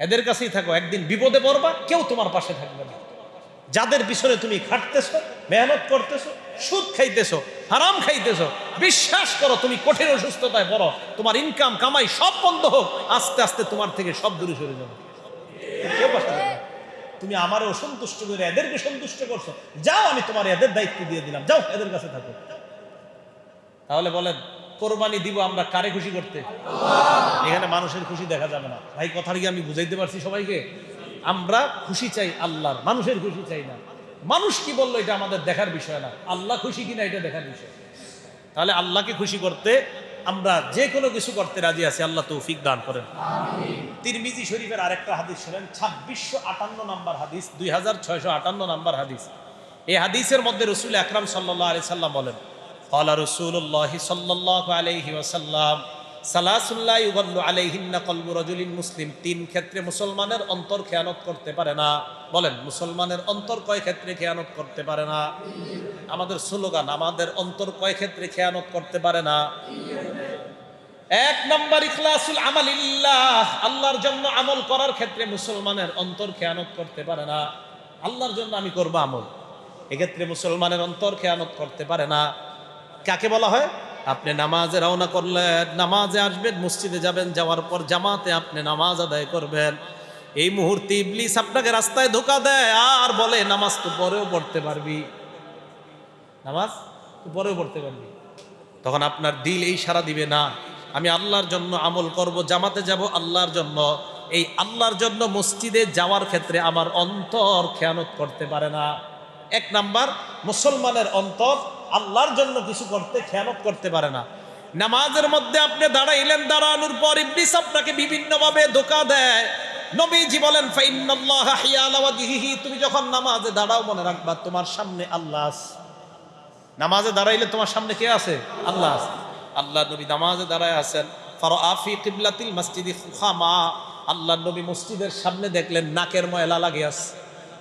এদের কাছেই থাকো। একদিন বিপদে পড়বা, কেউ তোমার পাশে থাকবে না। যাদের পিছনে তুমি খাটতেছো, মেহনত করতেছো, সুদ খাইতেছো, হারাম খাইতেছো, বিশ্বাস করো তুমি কঠিন অসুস্থতায় পড়ো, তোমার ইনকাম কামাই সব বন্ধ হোক, আস্তে আস্তে তোমার থেকে সব দূরে সরে যাবে। কেউ পাশে থাকবে না। তুমি আমারে অসন্তুষ্ট করে এদেরকে সন্তুষ্ট করছো, যাও আমি তোমার এদের দায়িত্ব দিয়ে দিলাম, যাও এদের কাছে থাকো। তাহলে বলেন কোরবানি দিব আমরা কারে খুশি করতে? এখানে মানুষের খুশি দেখা যাবে না। ভাই কথাটা কি আমি বুঝাইতে পারছি সবাইকে? আমরা খুশি চাই আল্লাহর, মানুষের খুশি চাই না। মানুষ কি বললো এটা আমাদের দেখার বিষয় না, আল্লাহ খুশি কিনা এটা দেখার বিষয়। তাহলে আল্লাহকে খুশি করতে আমরা যে কোনো কিছু করতে রাজি আছি, আল্লাহ তৌফিক দান করেন। তিরমিজি শরীফের আরেকটা হাদিস শুনেন, 2658 নম্বর হাদিস, 2658 নম্বর হাদিস। এই হাদিসের মধ্যে রাসূল আকরাম সাল্লাল্লাহু আলাইহি সাল্লাম বলেন, ক্বালা রাসূলুল্লাহ সাল্লাল্লাহু আলাইহি ওয়াসাল্লাম সালাসুল্লাহ ইউগাল্লু আলাইহিন্না কলবু রাজুলিন মুসলিম, 3 ক্ষেত্রে মুসলমানের অন্তর খেয়ানত করতে পারে না। বলেন মুসলমানের অন্তর কয় ক্ষেত্রে খেয়ানত করতে পারে না? আমাদের স্লোগান, আমাদের অন্তর কয় ক্ষেত্রে খেয়ানত করতে পারে না? 1 নম্বর ইখলাসুল আমালিল্লাহ, আল্লাহর জন্য আমল করার ক্ষেত্রে মুসলমানের অন্তর খেয়ানত করতে পারে না। আল্লাহর জন্য আমি করব আমল, এক্ষেত্রে মুসলমানের অন্তর খেয়ানত করতে পারে না। কাকে বলা হয়? আপনি নামাজে রওনা করলেন, নামাজে আসবেন, মসজিদে যাবেন, যাওয়ার পর জামাতে আপনি নামাজ আদায় করবেন, এই মুহূর্তে ইবলিস আপনাকে রাস্তায় ধোঁকা দেয় আর বলে নামাজ তো পরেও পড়তে পারবি, নামাজ তো পরেও পড়তে পারবি। তখন আপনার দিল এই সাড়া দিবে, না আমি আল্লাহর জন্য আমল করব, জামাতে যাব আল্লাহর জন্য। এই আল্লাহর জন্য মসজিদে যাওয়ার ক্ষেত্রে আমার অন্তর খেয়ানত করতে পারে না। 1 নাম্বার, মুসলমানের অন্তর আল্লাহর জন্য কিছু করতে খেয়ানত করতে পারে না। নামাজের মধ্যে আপনি দাঁড়াইলেন, দাঁড়ানোর পর ইবলিস আপনাকে বিভিন্নভাবে ধোঁকা দেয়, নবীজি বলেন ফাইন্নাল্লাহা হিয়ালা ওয়াজহিহি, তুমি যখন নামাজে দাঁড়াও মনে রাখবা তোমার সামনে আল্লাহ আছে। নামাজে দাঁড়াইলে তোমার সামনে কে আছে? আল্লাহ আছে। আল্লাহ নবী নামাজে দাঁড়ায় আছেন, ফারাআ ফি কিবলাতিল মসজিদি খুখামা, আল্লাহ নবী মসজিদের সামনে দেখলেন নাকের ময়লা লাগে আছে।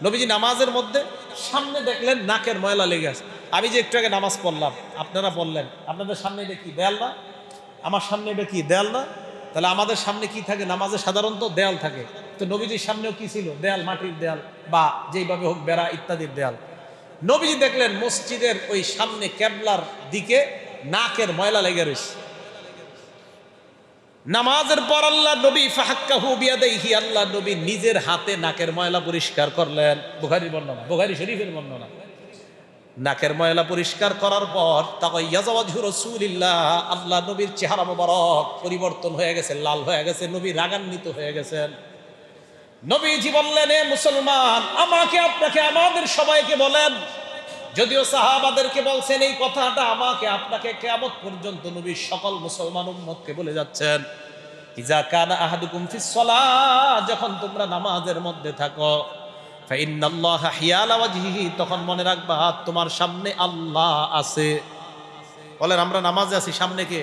নবীজি নামাজের মধ্যে সামনে দেখলেন নাকের ময়লা লেগে আছে। আমি যে একটু আগে নামাজ পড়লাম, আপনারা বললেন আপনাদের সামনে এটা কি দেয়াল না? আমার সামনে এটা কি দেয়াল না? তাহলে আমাদের সামনে কি থাকে? নামাজে সাধারণত দেয়াল থাকে। তো নবীজির সামনেও কি ছিল? দেয়াল, মাটির দেয়াল বা যেইভাবে হোক বেড়া ইত্যাদির দেয়াল। নবীজি দেখলেন মসজিদের ওই সামনে কেবলার দিকে নাকের ময়লা লেগে রয়েছে। নামাজের পর আল্লাহ নবী ফাহাক্কাহু বিয়াদাইহি, আল্লাহ নবী নিজের হাতে নাকের ময়লা পরিষ্কার করলেন। বুখারীর বর্ণনা, বুখারী শরীফের বর্ণনা। নাকের ময়লা পরিষ্কার করার পর তাগায়্যাযা ওয়াজহু রাসূলিল্লাহ, আল্লাহ নবীর চেহারা মোবারক পরিবর্তন হয়ে গেছে, লাল হয়ে গেছে, নবী রাগান্বিত হয়ে গেছেন। নবীজি বললেন, এ মুসলমান, আমাকে আপনাকে আমাদের সবাইকে বলেন, যদিও সাহাবাদেরকে বলছেন এই কথাটা, আমাকে আপনাকে কিয়ামত পর্যন্ত নবীর সকল মুসলমান উম্মতকে বলে যাচ্ছেন, ইজা কানা আহাদুকুম ফিস সালাহ, যখন তোমরা নামাজের মধ্যে থাকো, ফাইন্নাল্লাহা হিয়ালা ওয়াজহিহি, তখন মনে রাখবা তোমার সামনে আল্লাহ আছে। বলেন আমরা নামাজে আছি, সামনে কে?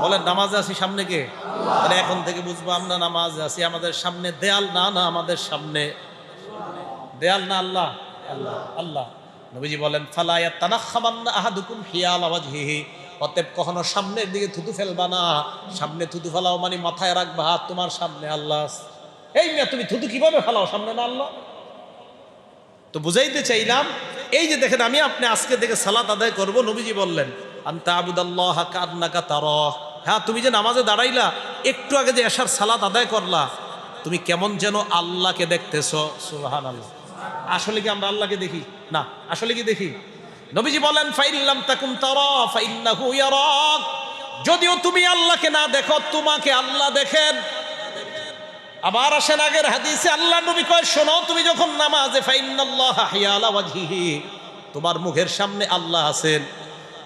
বলেন নামাজে আছি, সামনে কে? তাহলে এখন থেকে বুঝবো আমরা নামাজে আছি, আমাদের সামনে দেয়াল না, না আমাদের সামনে দেয়াল না, আল্লাহ আল্লাহ আল্লাহ। নবীজি বলেন ফালা ইয়াতানাখাবান্না আহাদুকুম হিয়ালা ওয়াজহিহি, অতএব কখনো সামনের দিকে থুতু ফেলবা না। সামনে থুতু ফেলাও মানে মাথায় রাখবা তোমার সামনে আল্লাহ। এই মিয়া তুমি থুতু কিভাবে ফেলাও? সামনে না আল্লাহ? তো বুঝাইতে চাইলাম, এই যে দেখেন আমি আপনি আজকে থেকে সালাত আদায় করব, নবীজি বললেন আনতা আবুদাল্লাহা কান্নাকা তারাহ, হ্যাঁ তুমি যে নামাজে দাঁড়াইলা, একটু আগে যে এশার সালাত আদায় করলা, তুমি কেমন যেন আল্লাহকে দেখতেছো। সুবহানাল্লাহ। আসলে কি আমরা আল্লাহকে দেখি? না। আসলে কি দেখি? নবীজি বলেন ফাইল্লাম তাকুম তারা ফাইন্নাহু ইয়ারাক, যদিও তুমি আল্লাহকে না দেখো, তোমাকে আল্লাহ দেখেন। আবার আসেন আগের হাদিসে, আল্লাহ নবী কয় শোনো, তুমি যখন নামাজে ফাইন্নাল্লাহা হিয়ালা ওয়াজহিহি, তোমার মুখের সামনে আল্লাহ আছেন।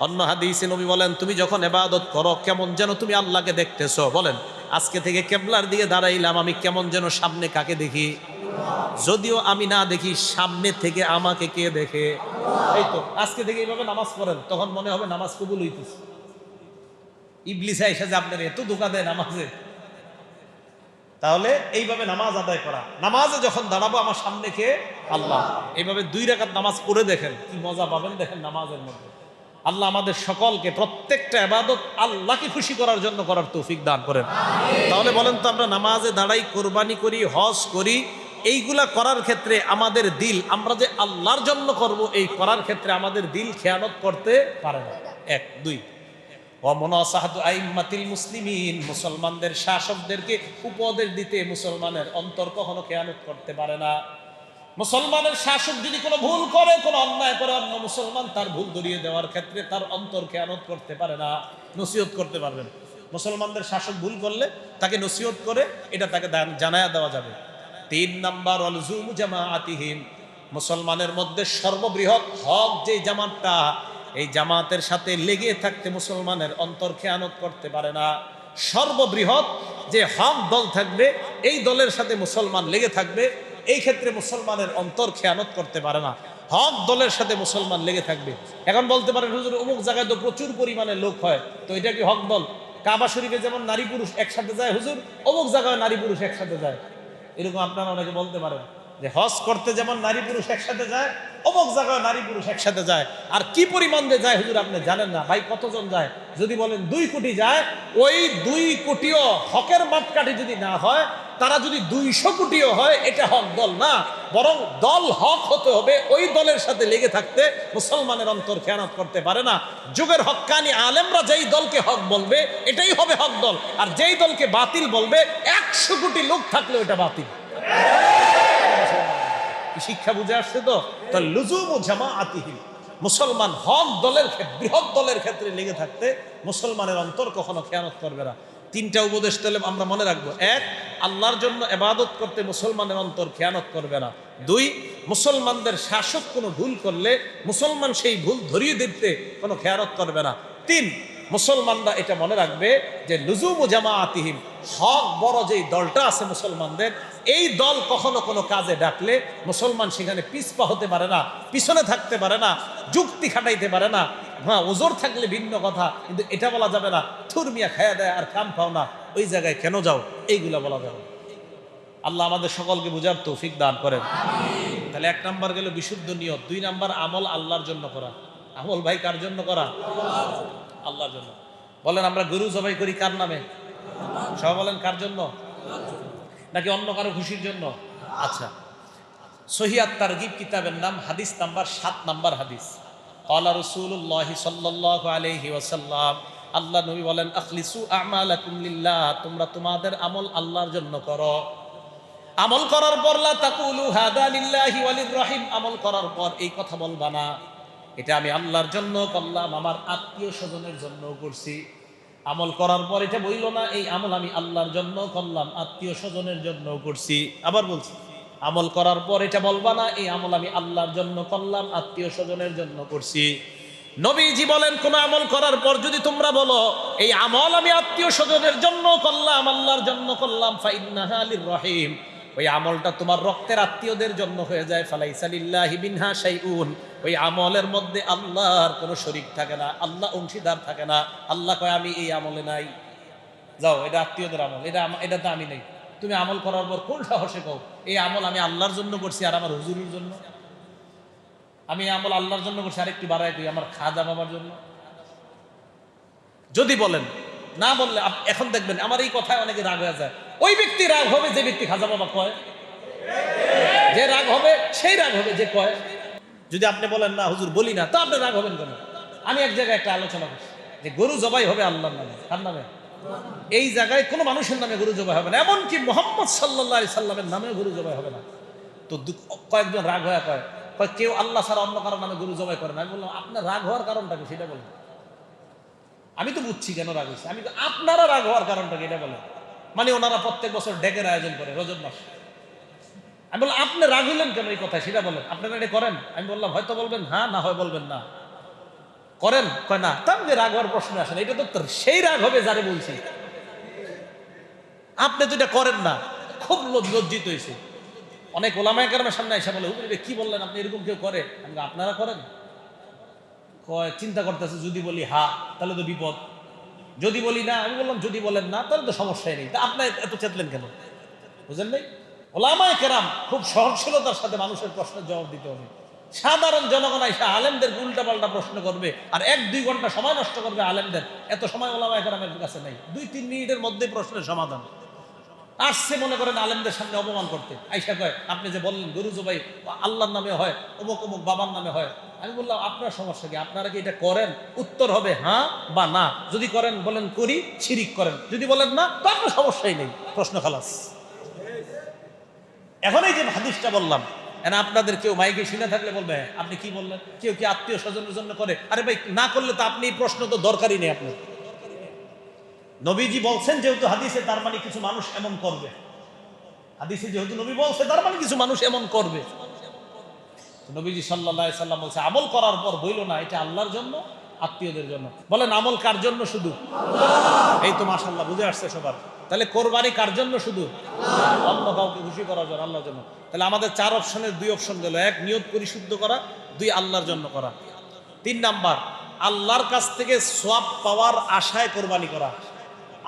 অন্য হাদিসে নবী বলেন তুমি যখন ইবাদত করো, কেমন যেন তুমি আল্লাহকে দেখতেছো। বলেন আজকে থেকে কিবলার দিকে দাঁড়াইলাম, আমি কেমন যেন সামনে কাকে দেখি? যদিও আমি না দেখি, সামনে থেকে আমাকে কে দেখে? এই তো আজকে থেকে এইভাবে নামাজ পড়েন, তখন মনে হবে নামাজ কবুল হইতেছে। ইবলিস এসে যে আপনার এত ধোঁকা দেয় নামাজে। তাহলে এইভাবে নামাজ আদায় করা, নামাজে যখন দাঁড়াবো আমার সামনে কে? আল্লাহ। এইভাবে 2 রাকাত নামাজ পড়ে দেখেন কি মজা পাবেন, দেখেন নামাজের মধ্যে। আল্লাহ আমাদের সকলকে প্রত্যেকটা ইবাদত আল্লাহকে খুশি করার জন্য করার তৌফিক দান করেন। তাহলে বলেন তো আমরা নামাজে দাঁড়াই, কোরবানি করি, হজ করি, এইগুলা করার ক্ষেত্রে আমাদের দিল, আমরা যে আল্লাহর জন্য করব, এই করার ক্ষেত্রে আমাদের দিল খেয়ানত করতে পারে না। 1 2 ওয়ামুনাসাহাতু আইম্মাতিল মুসলিমিন, মুসলমানদের শাসকদেরকে উপদেশ দিতে মুসলমানের অন্তর কখনো খেয়ানত করতে পারে না। মুসলমানের শাসক যদি কোনো ভুল করে, কোনো অন্যায় করে, অন্য মুসলমান তার ভুল ধরিয়ে দেওয়ার ক্ষেত্রে তার অন্তর খেয়ানত করতে পারে না, নসিহত করতে পারবেন। মুসলমানদের শাসক ভুল করলে তাকে নসিহত করে এটা তাকে জানায়া দেওয়া যাবে। 3 নাম্বার অলজুম জামাআতিহিম, মুসলমানের মধ্যে সর্ববৃহৎ হক যে জামাতটা, এই জামাতের সাথে লেগে থাকতে মুসলমানের অন্তর খেয়ানত করতে পারে না। সর্ববৃহৎ যে হক দল থাকবে, এই দলের সাথে মুসলমান লেগে থাকবে, এই ক্ষেত্রে মুসলমানের অন্তর খেয়ানত করতে পারে না। হক দলের সাথে মুসলমান লেগে থাকবে। এখন বলতে পারেন হুজুর অমুক জায়গায় তো প্রচুর পরিমাণে লোক হয়, তো এটা কি হক দল? কাবা শরীফে যেমন নারী পুরুষ একসাথে যায় হুজুর, অমুক জায়গায় নারী পুরুষ একসাথে যায়। এরকম আপনারা অনেকে বলতে পারেন যে হজ করতে যেমন নারী পুরুষ একসাথে যায়, অমুক জায়গায় নারী পুরুষ একসাথে যায়। আর কি পরিমাণ যে যায় হুজুর আপনি জানেন না। ভাই কতজন যায়? যদি বলেন 2 কোটি যায়, ওই 2 কোটিও হকের মাপকাঠি যদি না হয়, তারা যদি 200 কোটিও হয়, এটা হক দল না, বরং দল হক হতে হবে। ওই দলের সাথে লেগে থাকতে মুসলমানের অন্তর খেয়ানত করতে পারে না। যুগের হক্কানি আলেমরা যেই দলকে হক বলবে এটাই হবে হক দল, আর যেই দলকে বাতিল বলবে 100 কোটি লোক থাকলে ওটা বাতিল। শিক্ষা বুঝে আসছে তো? লুজুমু জামাআতিহিম, মুসলমান হক দলের বৃহৎ দলের ক্ষেত্রে লেগে থাকতে মুসলমানের অন্তর কখনো খেয়ানত করবে না। 3টা উপদেশ তাহলে আমরা মনে রাখবো। 1, আল্লাহর জন্য ইবাদত করতে মুসলমানের অন্তর খেয়ানত করবে না। 2, মুসলমানদের শাসক কোনো ভুল করলে মুসলমান সেই ভুল ধরিয়ে দিতে কোনো খেয়ানত করবে না। 3, মুসলমানরা এটা মনে রাখবে যে লুজুমু জামাআতিহিম, হক বড় যেই দলটা আছে মুসলমানদের, এই দল কখনো কোনো কাজে ডাকলে মুসলমান সেখানে পিছপা হতে পারে না, পিছনে থাকতে পারে না, যুক্তি খাটাইতে পারে না। হ্যাঁ, ওজোর থাকলে ভিন্ন কথা, কিন্তু এটা বলা যাবে না থুরমিয়া খায়া দেয় আর কাম পাও না, ওই জায়গায় কেন যাও, এইগুলা বলা যাবে না। আল্লাহ আমাদের সকলকে বুঝার তৌফিক দান করেন। তাহলে 1 নাম্বার গেল বিশুদ্ধ নিয়ত, 2 নাম্বার আমল আল্লাহর জন্য করা। আমল ভাই কার জন্য করা? আল্লাহর জন্য। বলেন আমরা গরু জবাই করি কার নামে? সবাই বলেন কার জন্য? নাকি অন্য কারো খুশির জন্য? আচ্ছা, সহিহ আত-তারগিব কিতাবের নাম, হাদিস নাম্বার 7 নাম্বার হাদিস। ক্বালা রাসূলুল্লাহ সাল্লাল্লাহু আলাইহি ওয়াসাল্লাম, আল্লাহ নবী বলেন, আখলিসু আমালাকুম লিল্লাহ, তোমরা তোমাদের আমল আল্লাহর জন্য করো। আমল করার পর লা তাকুলু হাদা লিল্লাহি ওয়ালির রহিম, আমল করার পর এই কথা বলবা না এটা আমি আল্লাহর জন্য করলাম, আমার আত্মীয় স্বজনের জন্য করছি। আমল করার পর এটা বইল না এই আমল আমি আল্লাহর জন্য করলাম, আত্মীয় স্বজনের জন্য করছি। আবার বলছি, আমল করার পর এটা বলবা না এই আমল আমি আল্লাহর জন্য করলাম, আত্মীয় স্বজনের জন্য করছি। নবীজি বলেন, কোন আমল করার পর যদি তোমরা বলো এই আমল আমি আত্মীয় স্বজনের জন্য করলাম, আল্লাহর জন্য করলাম, ফাইন্নাহা লির রহিম, ওই আমলটা তোমার রক্তের আত্মীয়দের জন্য হয়ে যায়, ফালাইসা লিল্লাহি বিনহা শাইউন, ওই আমলের মধ্যে আল্লাহর কোনো শরীক থাকে না, আল্লাহ অংশীদার থাকে না। আল্লাহ কয় আমি এই আমলে নাই, যাও এটা আত্মীয়দের আমল, এটা তো আমি নেই। তুমি আমল করার পর কোন সাহসে কও এই আমল আমি আল্লাহর জন্য করছি আর আমার হুজুরের জন্য? আমি আমল আল্লাহর জন্য করছি, আরেকটি বাড়ায় কই আমার খাজা বাবার জন্য। যদি বলেন, না বললে এখন দেখবেন আমার এই কথায় অনেকে রাগ হয়ে যায়। ওই ব্যক্তি রাগ হবে যে ব্যক্তি খাজা বাবা কয়, যে রাগ হবে সেই রাগ হবে যে কয়। যদি আপনি বলেন না হুজুর বলি না, তা আপনি রাগ হবেন কেন? আমি এক জায়গায় একটা আলোচনা করছি যে গরু জবাই হবে আল্লাহর নামে। কার নামে? এই জায়গায় কোনো মানুষের নামে গরু জবাই হবে না, এমনকি মুহাম্মদ সাল্লাল্লাহু আলাইহি সাল্লামের নামে গরু জবাই হবে না। তো কয়েকজন রাগ হয়ে কয় কেউ আল্লাহ ছাড়া অন্য কারোর নামে গরু জবাই করে না। আমি বললাম আপনার রাগ হওয়ার কারণটা কি সেটা বলেন। আমি তো বুঝছি কেন রাগ হয়েছে, আমি আপনারা রাগ হওয়ার কারণটা কি এটা বলেন। মানে ওনারা প্রত্যেক বছর ডেকের আয়োজন করে রজব মাস। আমি বললাম আপনি রাগ হইলেন কেন এই কথা সেটা বলেন, আপনারা এটা করেন? আমি বললাম হয়তো বলবেন হ্যাঁ, না হয় বলবেন না। করেন? কয় না। তার যে রাগ হওয়ার প্রশ্ন আসে না, এটা তো সেই রাগ হবে যারে বলছি। আপনি তো এটা করেন না, খুব লজ্জিত হয়েছে। অনেক ওলামায়ে কেরামের সামনে এসে বলে হুজুর কি বললেন আপনি, এরকম কেউ করে? আমি আপনারা করেন? কয় চিন্তা করতেছে, যদি বলি হ্যাঁ তাহলে তো বিপদ, যদি বলি না। আমি বললাম যদি বলেন না তাহলে তো সমস্যাই নেই, তা আপনি এত চেতলেন কেন? বুঝলেন নাই? ওলামায়ে কেরাম খুব সহনশীলতার সাথে মানুষের প্রশ্নের জবাব দিতে হবে। সাধারণ জনগণ এসে আলেমদের উল্টাপাল্টা প্রশ্ন করবে আর 1-2 ঘন্টা সময় নষ্ট করবে আলেমদের, এত সময় ওলামায়ে কেরামের কাছে নাই। 2-3 মিনিটের মধ্যে প্রশ্নের সমাধান। আসছে মনে করেন আলেমদের সামনে অপমান করতে, আইসা কয় আপনি যে বললেন গরু জবাই আল্লাহর নামে হয়, অমুক অমুক বাবার নামে হয়। আমি বললাম আপনার সমস্যা কি, আপনারা কি এটা করেন? উত্তর হবে হ্যাঁ বা না। যদি করেন বলেন করি, শিরিক করেন। যদি বলেন না তো আপনার সমস্যাই নেই, প্রশ্ন খালাস। এখন এই যে হাদিসটা বললাম, আপনাদের কেউ মাইকে শুনে থাকলে বলবে আপনি কি বললেন, কেউ কি আত্মীয় স্বজনের জন্য করে? আরে ভাই না করলে তো আপনি এই প্রশ্ন তো দরকারই নেই আপনার। নবীজি বলছেন যেহেতু হাদিসে, তার মানে কিছু মানুষ এমন করবে। হাদিসে যেহেতু নবী বলছে তার মানে কিছু মানুষ এমন করবে। নবীজি সাল্লাল্লাহু আলাইহি সাল্লাম বলছে আমল করার পর বইল না এটা আল্লাহর জন্য, আত্মীয়দের জন্য। বলেন আমল কার জন্য শুধু? এই তো মাশাআল্লাহ বুঝে আসছে সবার। তাহলে কোরবানি কার জন্য শুধু? অন্য কাউকে খুশি করার জন্য, আল্লাহর জন্য। তাহলে আমাদের 4 অপশনের 2 অপশন গেল। 1 নিয়ত পরিশুদ্ধ করা, 2 আল্লাহর জন্য করা। 3 নাম্বার আল্লাহর কাছ থেকে সওয়াব পাওয়ার আশায় কোরবানি করা,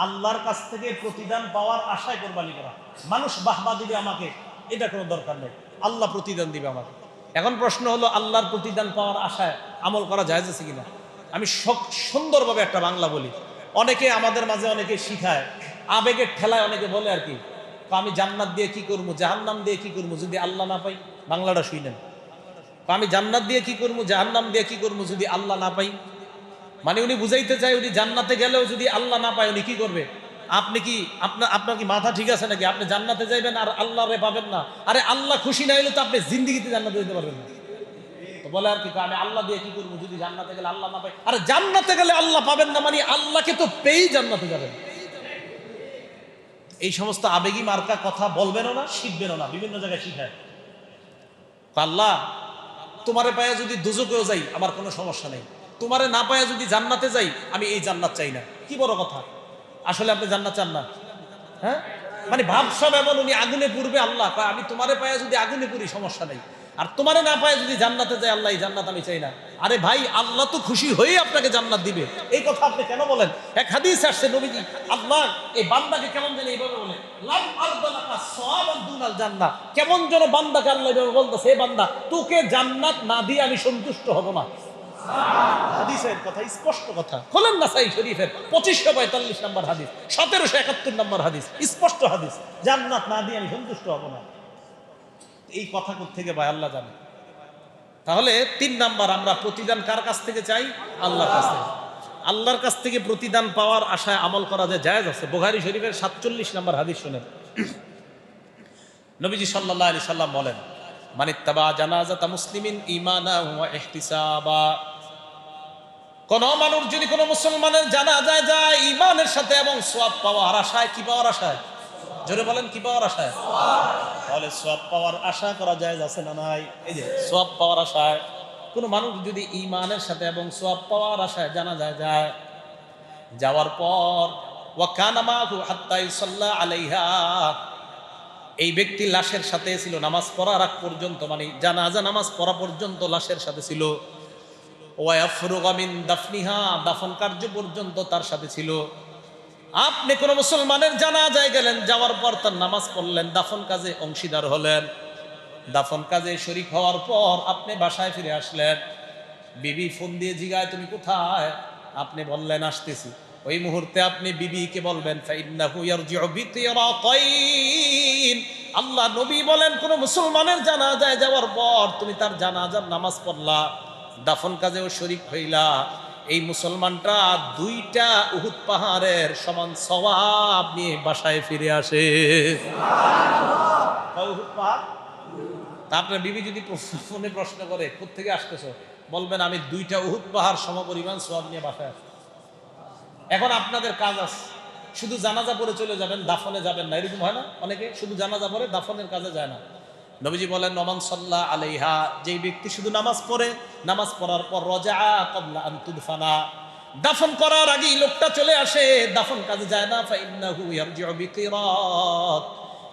আল্লাহর কাছ থেকে প্রতিদান পাওয়ার আশায় কোরবানি করা। মানুষ বাহবা দিবে আমাকে, এটা কোনো দরকার নেই, আল্লাহ প্রতিদান দিবে আমাকে। এখন প্রশ্ন হলো আল্লাহর প্রতিদান পাওয়ার আশায় আমল করা জায়েজ আছে কিনা? আমি সুন্দরভাবে একটা বাংলা বলি। অনেকে আমাদের মাঝে অনেকে শিখায়, আবেগের ঠেলায় অনেকে বলে আর কি, আমি জান্নাত দিয়ে কি করবো, জাহান্নাম দিয়ে কি করবো যদি আল্লাহ না পাই। বাংলাটা শুনেন, আমি জান্নাত দিয়ে কি করবো, জাহান্নাম দিয়ে কি করবো যদি আল্লাহ না পাই। মানে উনি বুঝাইতে চায় উনি জান্নাতে গেলেও যদি আল্লাহ না পায় উনি কি করবে। আপনি কি আপনার কি মাথা ঠিক আছে নাকি? আপনি জান্নাতে যাইবেন আর আল্লাহরে পাবেন না? আরে আল্লাহ খুশি না হইলে তো আপনি জিন্দেগিতে জান্নাতে যেতে পারবেন না। তো বলে আর কি, আমি আল্লাহ দিয়ে কি করবো যদি জান্নাতে গেলে আল্লাহ না পাই। আরে জান্নাতে গেলে আল্লাহ পাবেন না মানে আল্লাহকে তো পেয়েই জান্নাতে যাবেন। এই সমস্ত আবেগী মার্কা কথা বলবেনও না, শিখবেনও না। বিভিন্ন জায়গায় শিখায় আল্লাহ তোমারে পায়া যদি দুজকেও যাই আমার কোনো সমস্যা নেই, তোমারে না পায়া যদি জান্নাতে যাই আমি এই জান্নাত চাই না। কি বড় কথা, আসলে আপনি জান্নাত চান না? হ্যাঁ, মানে ভাবসাব এমন, উনি আগুনে পুড়বে, আল্লাহ কয় আমি তোমারে পায়ে যদি আগুনে পুরি সমস্যা নেই, আর তোমারে না পায়ে যদি জান্নাতে যায়, আল্লাহ এই জান্নাত আমি চাই না। আরে ভাই, আল্লাহ তো খুশি হয়ে আপনাকে জান্নাত দিবে, এই কথা আপনি কেন বলেন? এক হাদিস আসছে নবীজি আল্লাহ এই বান্দাকে কেমন যেন এইভাবে বলে, লাম আরদালাকা সাওয়াবান দুনাল জান্নাহ, কেমন যেন বান্দাকে আল্লাহ এইভাবে বলতেছে, হে বান্দা, তোকে জান্নাত না দিয়ে আমি সন্তুষ্ট হব না। হাদিসের কথা, স্পষ্ট কথা, খোলেন নাসাই শরীফের 2545 নম্বর হাদিস, 1771 নম্বর হাদিস, স্পষ্ট হাদিস, জান্নাত না দিয়ে আমি সন্তুষ্ট হব না। এই কথা থেকে ভাই আল্লাহ জানে। তাহলে 3 নাম্বার, আমরা প্রতিদান কার কাছ থেকে চাই? আল্লাহর কাছ থেকে। আল্লাহর কাছ থেকে প্রতিদান পাওয়ার আশায় আমল করা যায়, জায়েজ আছে। বুখারী শরীফের 47 নম্বর হাদিস শুনেন, নবীজি সাল্লাল্লাহু আলাইহি সাল্লাম বলেন, মানিত্তাবা জানাজাতা মুসলিমিন ঈমানাহু ওয়া ইহতিসাবা, কোন মানুষ যদি কোন মুসলমানের জানাজায় যায় ঈমানের সাথে এবং সওয়াব পাওয়ার আশায়, কি পাওয়ার আশায়? জোরে বলেন, কি পাওয়ার আশায়? তাহলে সওয়াব পাওয়ার আশা করা যায় আছে না নাই? এই যে সওয়াব পাওয়ার আশায় কোন মানুষ যদি ঈমানের সাথে এবং সওয়াব পাওয়ার আশায় জানাজায় যায়, যাওয়ার পর ওয়া কানা মাহু হাত্তা ইউসাল্লা আলাইহা, এই ব্যক্তি লাশের সাথে ছিল নামাজ পড়ার আগ পর্যন্ত, মানে জানাজা নামাজ পড়া পর্যন্ত লাশের সাথে ছিল, ওয়াফরুগা মিন দাফনিহা, দাফন কার্য পর্যন্ত তার সাথে ছিল। আপনি কোন মুসলমানের জানাজায় গেলেন, যাওয়ার পর তার নামাজ পড়লেন, দাফন কাজে অংশীদার হলেন, দাফন কাজে শরীক হওয়ার পর আপনি বাসায় ফিরে আসলেন, বিবি ফোন দিয়ে জিগায় তুমি কোথায়? আপনি বললেন আসতেছি। ওই মুহূর্তে আপনি বিবিকে বলবেন ফাইন্নাহু ইয়ারজিউ বিতিরাতাইন, আল্লাহ নবী বলেন কোন মুসলমানের জানাজায় যাওয়ার পর তুমি তার জানাজার নামাজ পড়লা, দাফন কাজেও শরীক হইলা, এই মুসলমানটা 2টা উহুদ পাহাড়ের সমান সওয়াব নিয়ে বাসায় ফিরে আসে। উহুদ পাহাড়। তারপরে বিবি যদি ফোনে প্রশ্ন করে কোত্থেকে আসতেছো, বলবেন আমি 2টা উহুদ পাহাড় সমপরিমাণ সওয়াব নিয়ে বাসায় আসছি। এখন আপনাদের কাজ আছে, শুধু জানাজা পড়ে চলে যাবেন, দাফনে যাবেন না, এরকম হয় না? অনেকে শুধু জানাজা পড়ে দাফনের কাজে যায় না। নবীজি বলেন নমান সাল্লা আলাইহা, যেই ব্যক্তি শুধু নামাজ পড়ে, নামাজ পড়ার পর রজা ক্বাবলা আন তুদফানা, দাফন করার আগেই লোকটা চলে আসে, দাফন কাজে যায় না, ফাইন্নাহু ইয়ারজিউ বিকিরাত,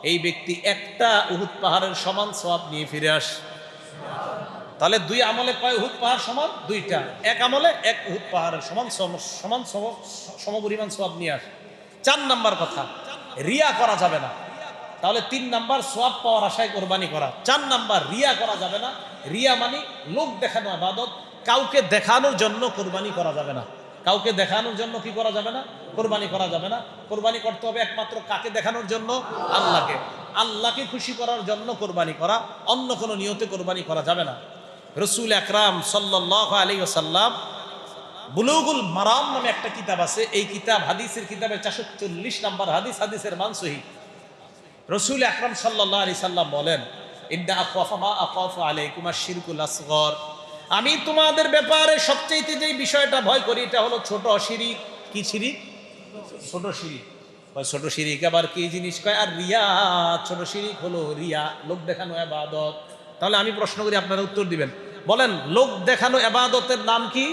এই ব্যক্তি 1টা উহুদ পাহাড়ের সমান সওয়াব নিয়ে ফিরে আসে। তাহলে 2 আমলে কয় উহুদ পাহাড় সমান? 2টা। 1 আমলে 1 উহুদ পাহাড়ের সমান সমপরিমাণ সওয়াব নিয়ে আসে। 4 নাম্বার কথা, রিয়া করা যাবে না। তাহলে 3 নাম্বার সওয়াব পাওয়ার আশায় কোরবানি করা, 4 নাম্বার রিয়া করা যাবে না। রিয়া মানে লোক দেখানো ইবাদত, কাউকে দেখানোর জন্য কোরবানি করা যাবে না। কাউকে দেখানোর জন্য কি করা যাবে না? কোরবানি করা যাবে না। কোরবানি করতে হবে একমাত্র কাকে দেখানোর জন্য? আল্লাহকে। আল্লাহকে খুশি করার জন্য কোরবানি করা, অন্য কোনো নিয়তে কোরবানি করা যাবে না। রাসূল আকরাম সাল্লাল্লাহু আলাইহি ওয়াসাল্লাম বুলুগুল মারাম নামে একটা কিতাব আছে, এই কিতাব হাদিসের কিতাবের 440 নাম্বার হাদিস, হাদিসের মান সহিহ। রাসূল আকরাম সাল্লাল্লাহু আলাইহি সাল্লাম বলেন, ইন্না আখাফা মা আখাফু আলাইকুম আশ-শিরকুল আসগর, আমি তোমাদের ব্যাপারে সবচেয়ে যে বিষয়টা ভয় করি এটা হলো ছোট শিরিক। কি শিরিক? ছোট শিরিক। ছোট শিরিক আবার কি জিনিস কয়? আর রিয়া। ছোট শিরিক হলো রিয়া, লোক দেখানো ইবাদত। তাহলে আমি প্রশ্ন করি, আপনারা উত্তর দিবেন। বলেন লোক দেখানো ইবাদতের নাম কি?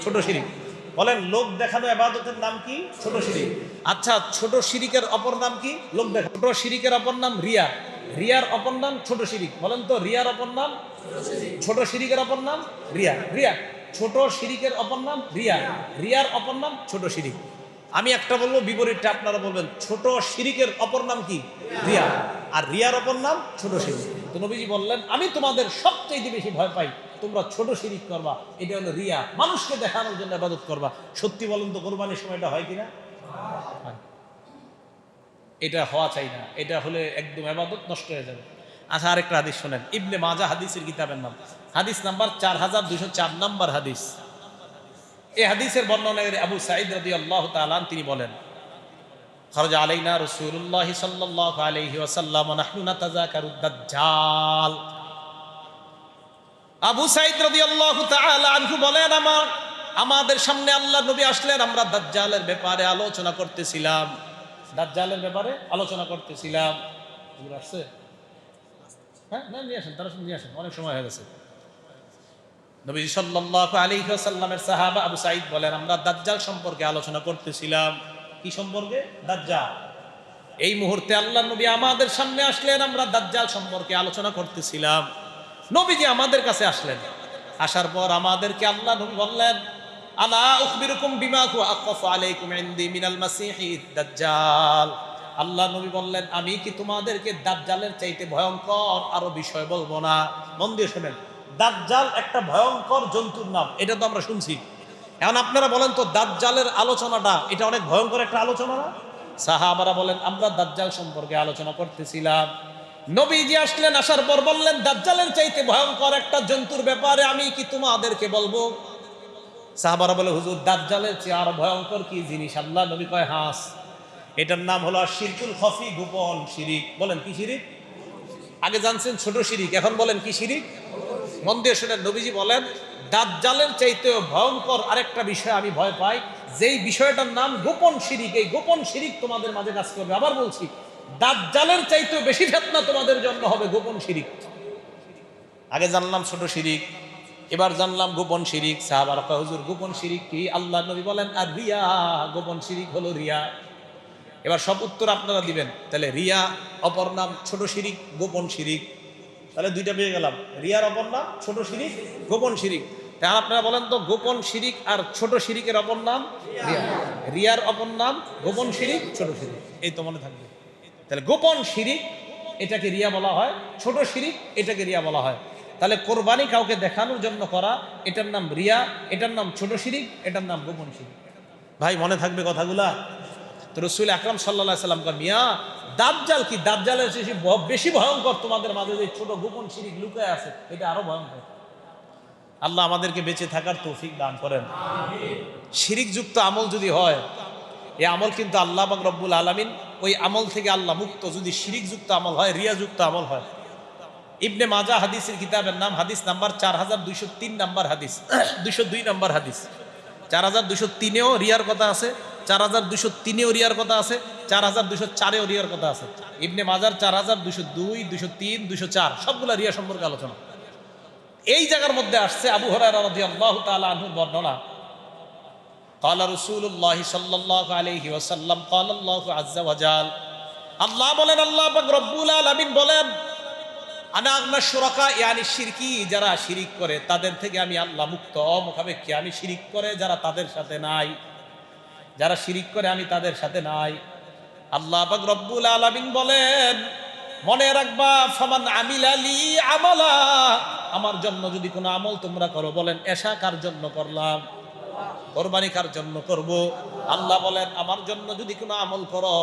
ছোট শিরিক। বলেন লোক দেখানো ইবাদতের নাম কি? ছোট শিরিক। আচ্ছা, ছোট শিরিকের অপর নাম কি? লোক দেখানো। ছোট শিরিকের অপর নাম রিয়া, রিয়ার অপর নাম ছোট শিরিক। বলেন তো, রিয়ার অপর নাম ছোট শিরিকের অপর নাম রিয়া, রিয়া। ছোট শিরিকের অপর নাম রিয়া, রিয়ার অপর নাম ছোট শিরিক। আমি একটা বলবো, বিপরীতটা আপনারা বলবেন। ছোট শিরিকের অপর নাম কি? রিয়া। আর রিয়ার অপর নাম ছোট শিরিক। তো নবীজি বললেন আমি তোমাদের সবচেয়ে বেশি ভয় পাই তোমরা ছোট শিরিক করবা, এটা হলো রিয়া, মানুষকে দেখানোর জন্য ইবাদত করবা। সত্যি বলুন তো, কোরবানির সময়টা হয় কিনা? এটা হওয়া চাই না, এটা হলে একদম ইবাদত নষ্ট হয়ে যাবে। আচ্ছা, আরেকটা হাদিস শোনেন, ইবনে মাজাহ হাদিসের কিতাবের নাম, হাদিস নাম্বার 4204 নাম্বার হাদিস। এই হাদিসের বর্ণনাকারী আবু সাঈদ রাদিয়াল্লাহু তাআলা তিনি বলেন, খারাজা আলাইনা রাসূলুল্লাহ সাল্লাল্লাহু আলাইহি ওয়াসাল্লাম ওয়া নাহনু নাতাযাকারুদ দাজ্জাল। আবু সাঈদ রাদিয়াল্লাহু তাআলা আনহু বলেন, আমাদের সামনে আল্লাহর নবী আসলেন, আমরা দাজ্জালের ব্যাপারে আলোচনা করতেছিলাম। দাজ্জালের ব্যাপারে আলোচনা করতেছিলাম। এগুলো আসছে? হ্যাঁ, না নিয়ে আসেন, তারা নিয়ে আসেন, অনেক সময় হয়ে গেছে। নবী সাল্লাল্লাহু আলাইহি ওয়াসাল্লামের সাহাবা আবু সাঈদ বলেন, আমরা দাজ্জাল সম্পর্কে আলোচনা করতেছিলাম। কি সম্পর্কে? দাজ্জাল। এই মুহূর্তে আল্লাহ নবী আমাদের সামনে আসলেন। আমরা দাজ্জাল সম্পর্কে আলোচনা করতেছিলাম, নবীজি আমাদের কাছে আসলেন। আসার পর আমাদেরকে আল্লাহ নবী বললেন, আলা উখবিরুকুম বিমা হুয়া আখফু আলাইকুম ইনদি মিনাল মাসিহিদ দাজ্জাল। আল্লাহ নবী বললেন, আমি কি তোমাদেরকে দাজ্জালের চাইতে ভয়ঙ্কর আরো বিষয় বলবো না? মন দিয়ে শুনেন, দাজ্জাল একটা ভয়ঙ্কর জন্তুর নাম, এটা তো আমরা শুনছি। এখন আপনারা বলেন তো, দাজ্জালের আলোচনাটা এটা অনেক ভয়ঙ্কর একটা আলোচনা না? সাহাবারা বলেন, আমরা দাজ্জাল সম্পর্কে আলোচনা করতেছিলাম, নবীজি আসলেন। আসার পর বললেন, দাজ্জালের চাইতে ভয়ঙ্কর একটা জন্তুর ব্যাপারে আমি কি তোমাদেরকে বলবো? সাহাবারা বলে, হুজুর দাজ্জালের চেয়ে আরো ভয়ঙ্কর কি জিনিস? আল্লাহ নবী কয়, হাঁস। এটার নাম হলো শিরকুল খফি, গোপন শিরিক। বলেন কি শিরিক? আগে জানছেন ছোট শিরিক, এখন বলেন কি শিরিক? মন দিয়ে শুনেন, নবীজি বলেন, দাজ্জালের চাইতেও ভয়ঙ্কর আরেকটা বিষয় আমি ভয় পাই, যেই বিষয়টার নাম গোপন শিরিক। এই গোপন শিরিক তোমাদের মাঝে কাজ করবে। আবার বলছি, দাজ্জালের চাইতেও বেশি ফিতনা তোমাদের জন্য হবে গোপন শিরিক। আগে জানলাম ছোট শিরিক, এবার জানলাম গোপন শিরিক। সাহাবারা কয়, হুজুর গোপন শিরিক কি? আল্লাহ নবী বলেন, আর রিয়া, গোপন শিরিক হলো রিয়া। এবার সব উত্তর আপনারা দিবেন। তাহলে রিয়া অপর নাম ছোট শিরিক, গোপন শিরিক, তাহলে দুইটা পেয়ে গেলাম। রিয়ার অপর নাম ছোট শিরিক, গোপন শিরিক। তাহলে আপনারা বলেন তো, গোপন শিরিক আর ছোট শিরিকের অপর নাম রিয়া, রিয়ার অপর নাম গোপন শিরিক, ছোট শিরিক। এই তো মনে থাকবে। তাহলে গোপন শিরিক এটাকে রিয়া বলা হয়, ছোট শিরিক এটাকে রিয়া বলা হয়। তাহলে কোরবানি কাউকে দেখানোর জন্য করা, এটার নাম রিয়া, এটার নাম ছোট শিরিক, এটার নাম গোপন শিরিক। ভাই মনে থাকবে কথাগুলা? তো রাসূল আকরাম সাল্লাল্লাহু আলাইহি ওয়াসাল্লাম কয়, মিয়া দাজ্জাল কি? দাজ্জালের চেয়ে বেশি ভয়ঙ্কর তোমাদের মাঝে যে ছোট গোপন শিরিক লুকায় আছে, এটা আরো ভয়ঙ্কর। আল্লাহ আমাদেরকে বেঁচে থাকার তৌফিক দান করেন। শিরিক যুক্ত আমল যদি হয়, এই আমল কিন্তু আল্লাহ পাক রব্বুল আলামিন ওই আমল থেকে আল্লাহ মুক্ত। যদি শিরিক যুক্ত আমল হয়, রিয়া যুক্ত আমল হয়। ইবনে মাজাহ হাদিসের কিতাবের নাম, হাদিস নাম্বার 4203 নাম্বার হাদিস, 202 নাম্বার হাদিস। 4203-এও রিয়ার কথা আছে, 4203-এও রিয়ার কথা আছে, 4204-এও রিয়ার কথা আছে। ইবনে মাজার 4202, 203, 204 সবগুলা রিয়া সম্পর্কে আলোচনা। এই জায়গার মধ্যে আসছে আবু হুরায়রা রাদিয়াল্লাহু তাআলা আনহুর বর্ণনা, ক্বালা রাসূলুল্লাহ সাল্লাল্লাহু আলাইহি ওয়াসাল্লাম, ক্বালা আল্লাহু আযজা ওয়া জাল, আল্লাহ বলেন, আল্লাহ পাক রব্বুল আলামিন বলেন, আনা আগনা শুরাকা, ইয়ানি শিরকি, যারা শিরিক করে তাদের থেকে আমি আল্লাহ মুক্ত। মুখাপেক্ষী আমি শিরিক করে যারা তাদের সাথে নাই, যারা শিরিক করে আমি তাদের সাথে নাই। আল্লাহ পাক রব্বুল আলামিন বলেন, মনে রাখবা, ফামান আমিলা লি আমালা, আমার জন্য যদি কোনো আমল তোমরা করো, বলেন এশা কার জন্য করলাম? কোরবানি কার জন্য করব? আল্লাহ বলেন, আমার জন্য যদি কোনো আমল করো,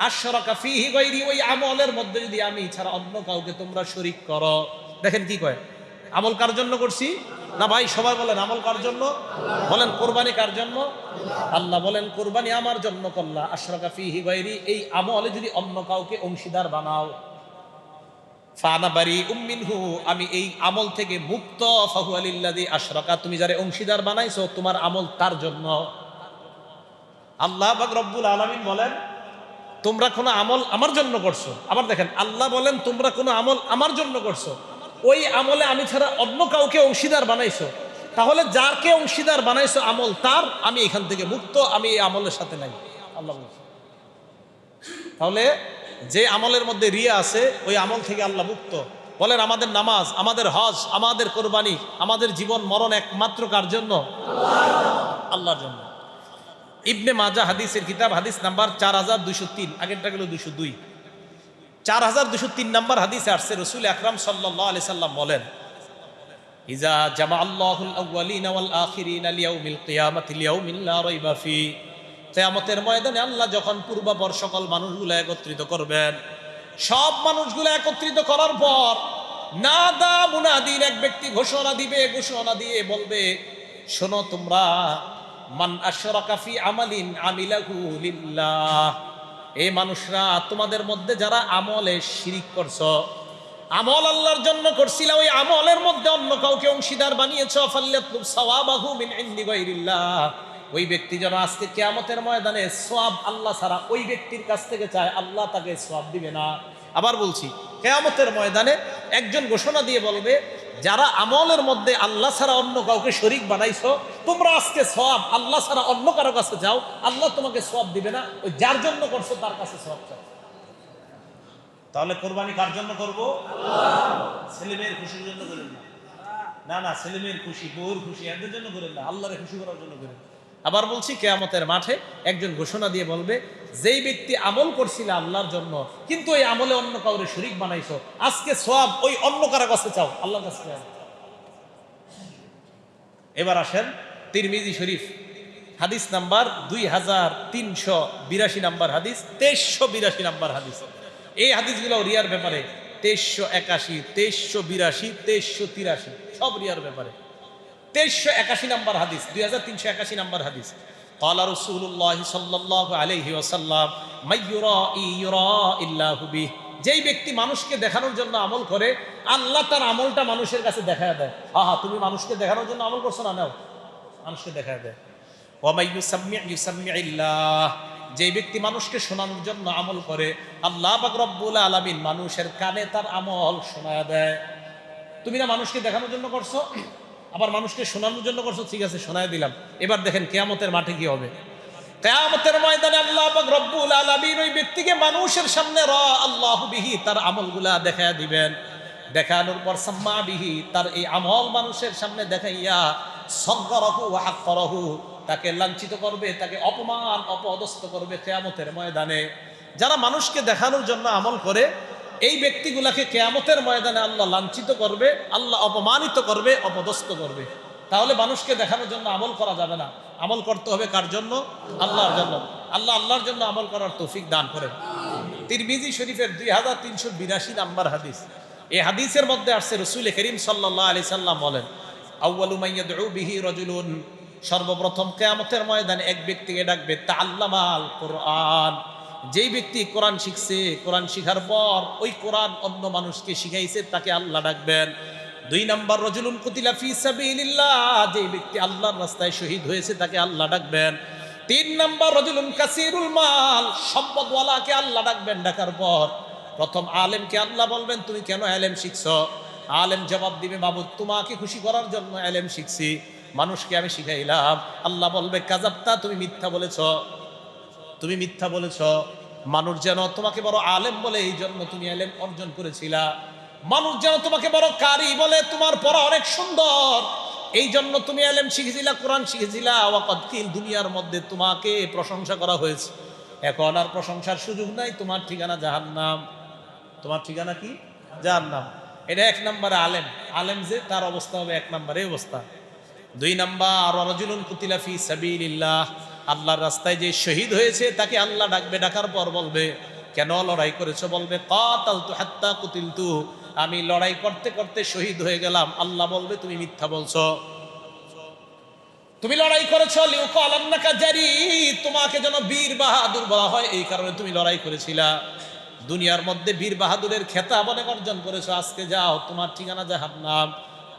আশরাকা ফীহি গায়রি, ওই আমলের মধ্যে যদি আমি ছাড়া অন্য কাউকে তোমরা শরীক করো। দেখেন কি কয়, আমল কার জন্য করছি না? ভাই সবাই বলেন, আমল কার জন্য? বলেন কোরবানি কার জন্য? আল্লাহ বলেন, কোরবানি আমার জন্য করলা। আশরাকা ফীহি গায়রি, এই আমলে যদি অন্য কাউকে অংশীদার বানাও, ফানা বারিউম মিনহু, আমি এই আমল থেকে মুক্ত। ফাহুয়া লিল্লাযী আশরাকা, তুমি যারে অংশীদার বানাইছো তোমার আমল তার জন্য। আল্লাহ পাক রব্বুল আলামিন বলেন, তোমরা কোনো আমল আমার জন্য করছো। আবার দেখেন, আল্লাহ বলেন তোমরা কোনো আমল আমার জন্য করছো, ওই আমলে আমি ছাড়া অন্য কাউকে অংশীদার বানাইছো, তাহলে যাকে অংশীদার বানাইছো আমল তার, আমি এখান থেকে মুক্ত, আমি এই আমলের সাথে নাই। আল্লাহ বলছে, তাহলে যে আমলের মধ্যে রিয়া আছে ওই আমল থেকে আল্লাহ মুক্ত। বলেন, আমাদের নামাজ, আমাদের হজ, আমাদের কোরবানি, আমাদের জীবন মরণ একমাত্র কার জন্য? আল্লাহর জন্য। ইবনে মাজাহ হাদিসের কিতাব, হাদিস নাম্বার 4203, আগেরটা গেল 202, 4203 নাম্বার হাদিসে আসছে, রাসূল আকরাম সাল্লাল্লাহু আলাইহি সাল্লাম বলেন, ইজা জামাআল্লাহুল আউয়ালিনা ওয়াল আখিরিনা লিয়াউমিল কিয়ামাতি লিয়াউমিন লা রাইবা ফি, কিয়ামতের ময়দানে আল্লাহ যখন পূর্বাপর সকল মানুষগুলো একত্রিত করবেন, সব মানুষগুলো একত্রিত করার পর নাদা মুনাদিন, এক ব্যক্তি ঘোষণা দিবে, ঘোষণা দিয়ে বলবে, শোনো তোমরা, মান আশরাকা ফি আমালিন আমিলাহু লিল্লাহ, এই মানুষরা তোমাদের মধ্যে যারা আমলে শিরিক করছো, আমল আল্লাহর জন্য করছিল, ওই আমলের মধ্যে অন্য কাউকে অংশীদার বানিয়েছো, ফাল্লাতুব সাওয়াবাহু মিন ইনদি গায়রিল্লাহ, ওই ব্যক্তি যেন আজকে কিয়ামতের ময়দানে সওয়াব আল্লাহ ছাড়া ওই ব্যক্তির কাছ থেকে চায়, আল্লাহ তাকে সওয়াব দিবে না। আবার বলছি, কিয়ামতের ময়দানে একজন ঘোষণা দিয়ে বলবে, যারা আমলের মধ্যে আল্লাহ ছাড়া অন্য কাউকে শরীক বানাইছো, তোমরা আজকে সওয়াব আল্লাহ ছাড়া অন্য কারো কাছে যাও, আল্লাহ তোমাকে সওয়াব দিবে না, ওই যার জন্য করছো তার কাছে সওয়াব চাও। তাহলে কোরবানি কার জন্য করব? ছেলে মেয়ের খুশির জন্য করেন না, না না, ছেলে মেয়ের খুশি, বউর খুশি, এদের জন্য করেন না, আল্লাহরে খুশি করার জন্য করেন। আবার বলছি, কিয়ামতের মাঠে একজন ঘোষণা দিয়ে বলবে, যেই ব্যক্তি আমল করছিল আল্লাহর জন্য, কিন্তু ওই আমলে অন্য কাউরে শরীক বানাইছো, আজকে সওয়াব ওই অন্য কারো কাছে চাও, আল্লাহর কাছে চাও। এবার আসেন তিরমিজি শরীফ হাদিস নাম্বার 2382 নাম্বার হাদিস, 2382 নাম্বার হাদিস। এই হাদিসগুলো রিয়ার ব্যাপারে 2381, 2382, 2383 সব রিয়ার ব্যাপারে। 2381 নাম্বার হাদিস, 2381 নাম্বার হাদিস। ক্বালা রাসূলুল্লাহ সাল্লাল্লাহু আলাইহি ওয়াসাল্লাম মাইয়ুরাই ইল্লাহু বিহি, যেই ব্যক্তি মানুষকে দেখানোর জন্য আমল করে, আল্লাহ তার আমলটা মানুষের কাছে দেখায় দেয়। হ্যাঁ, তুমি মানুষকে দেখানোর জন্য আমল করছো না, নাও, মানুষকে দেখায় দেয়। ওয়া মাইয়ুসাম্মি'িল্লাহ, যেই ব্যক্তি মানুষকে শোনানোর জন্য আমল করে, আল্লাহ পাক রব্বুল আলামিন মানুষের কানে তার আমল শোনায় দেয়। তুমি না মানুষকে দেখানোর জন্য করছো, আবার মানুষকে শোনানোর জন্য করছো, ঠিক আছে শোনায় দিলাম। এবার দেখেন কিয়ামতের মাঠে কি হবে। কিয়ামতের ময়দানে আল্লাহ পাক রব্বুল আলামিন ওই ব্যক্তিকে মানুষের সামনে আল্লাহু বিহি, তার আমলগুলা দেখায় দিবেন। দেখানোর পর সাম্মা বিহি, তার এই আমল মানুষের সামনে দেখাইয়া সগরাহু ওয়া হাক্কারাহু, তাকে লাঞ্ছিত করবে, তাকে অপমান অপদস্থ করবে কিয়ামতের ময়দানে। যারা মানুষকে দেখানোর জন্য আমল করে, এই ব্যক্তিগুলাকে কিয়ামতের ময়দানে আল্লাহ লাঞ্ছিত করবে, আল্লাহ অপমানিত করবে, অপদস্থ করবে। তাহলে মানুষকে দেখানোর জন্য আমল করা যাবে না, আমল করতে হবে কার জন্য? আল্লাহর জন্য। আল্লাহ আল্লাহর জন্য আমল করার তৌফিক দান করেন। তিরমিজি শরীফের 2382 নাম্বার হাদিস। এই হাদিসের মধ্যে আসছে রাসূল করিম সাল্লাল্লাহু আলাইহি সাল্লাম বলেন, আউয়ালু মান ইয়াদউ বিহি রাজুলুন, সর্বপ্রথম কিয়ামতের ময়দানে এক ব্যক্তিকে ডাকবে তাআল্লামাল কুরআন, যেই ব্যক্তি কোরআন শিখছে, কোরআন শিখার পর ওই কোরআন অন্য মানুষকে শিখাইছে, তাকে আল্লাহ ডাকবেন। 2 নাম্বার রাজুলুন কুতিলা ফি সাবিলিল্লাহ, যেই ব্যক্তি আল্লাহর রাস্তায় শহীদ হয়েছে, তাকে আল্লাহ ডাকবেন। 3 নাম্বার রাজুলুন কাসীরুল মাল, সম্পদওয়ালাকে আল্লাহ ডাকবেন। ডাকার পর প্রথম আলেমকে আল্লাহ বলবেন, তুমি কেন ইলম শিখছো? আলেম জবাব দিবে, মাবুদ তোমাকে খুশি করার জন্য ইলম শিখছি, মানুষকে আমি শিখাইলাম। আল্লাহ বলবে, কাযাবতা, তুমি মিথ্যা বলেছো, তুমি মিথ্যা বলেছো। মানুষ যেন তোমাকে বড় আলেম বলে এই জন্য তুমি ইলম অর্জন করেছিলা, মানুষ যেন তোমাকে বড় কারি বলে, তোমার পড়া অনেক সুন্দর, এই জন্য তুমি ইলম শিখেছিলা, কোরআন শিখেছিলা। ওয়াকাদ কিল, দুনিয়ার মধ্যে তোমাকে প্রশংসা করা হয়েছে, এখন আর প্রশংসার সুযোগ নাই, তোমার ঠিকানা জাহান্নাম। তোমার ঠিকানা কি? জাহান্নাম। এটা 1 নম্বরে আলেম, আলেম যে তার অবস্থা হবে 1 নম্বরে অবস্থা। 2 নাম্বার রাজুলুন কুতিলা ফি সাবিলিল্লাহ, আল্লাহর রাস্তায় যে শহীদ হয়েছে, তাকে আল্লাহ ডাকবে। ডাকার পর বলবে, কেন লড়াই করেছো? বলবে, কাতালতু হাত্তা কুতিলতু, আমি লড়াই করতে করতে শহীদ হয়ে গেলাম। আল্লাহ বলবে, তুমি মিথ্যা বলছো, তুমি লড়াই করেছো লিউকাল আন্নাকা জারি, তোমাকে যেন বীর বাহাদুর বলা হয়, এই কারণে তুমি লড়াই করেছিলা। দুনিয়ার মধ্যে বীর বাহাদুরের খেতাব অনেক অর্জন করেছো, আজকে যাও, তোমার ঠিকানা জাহান্নাম।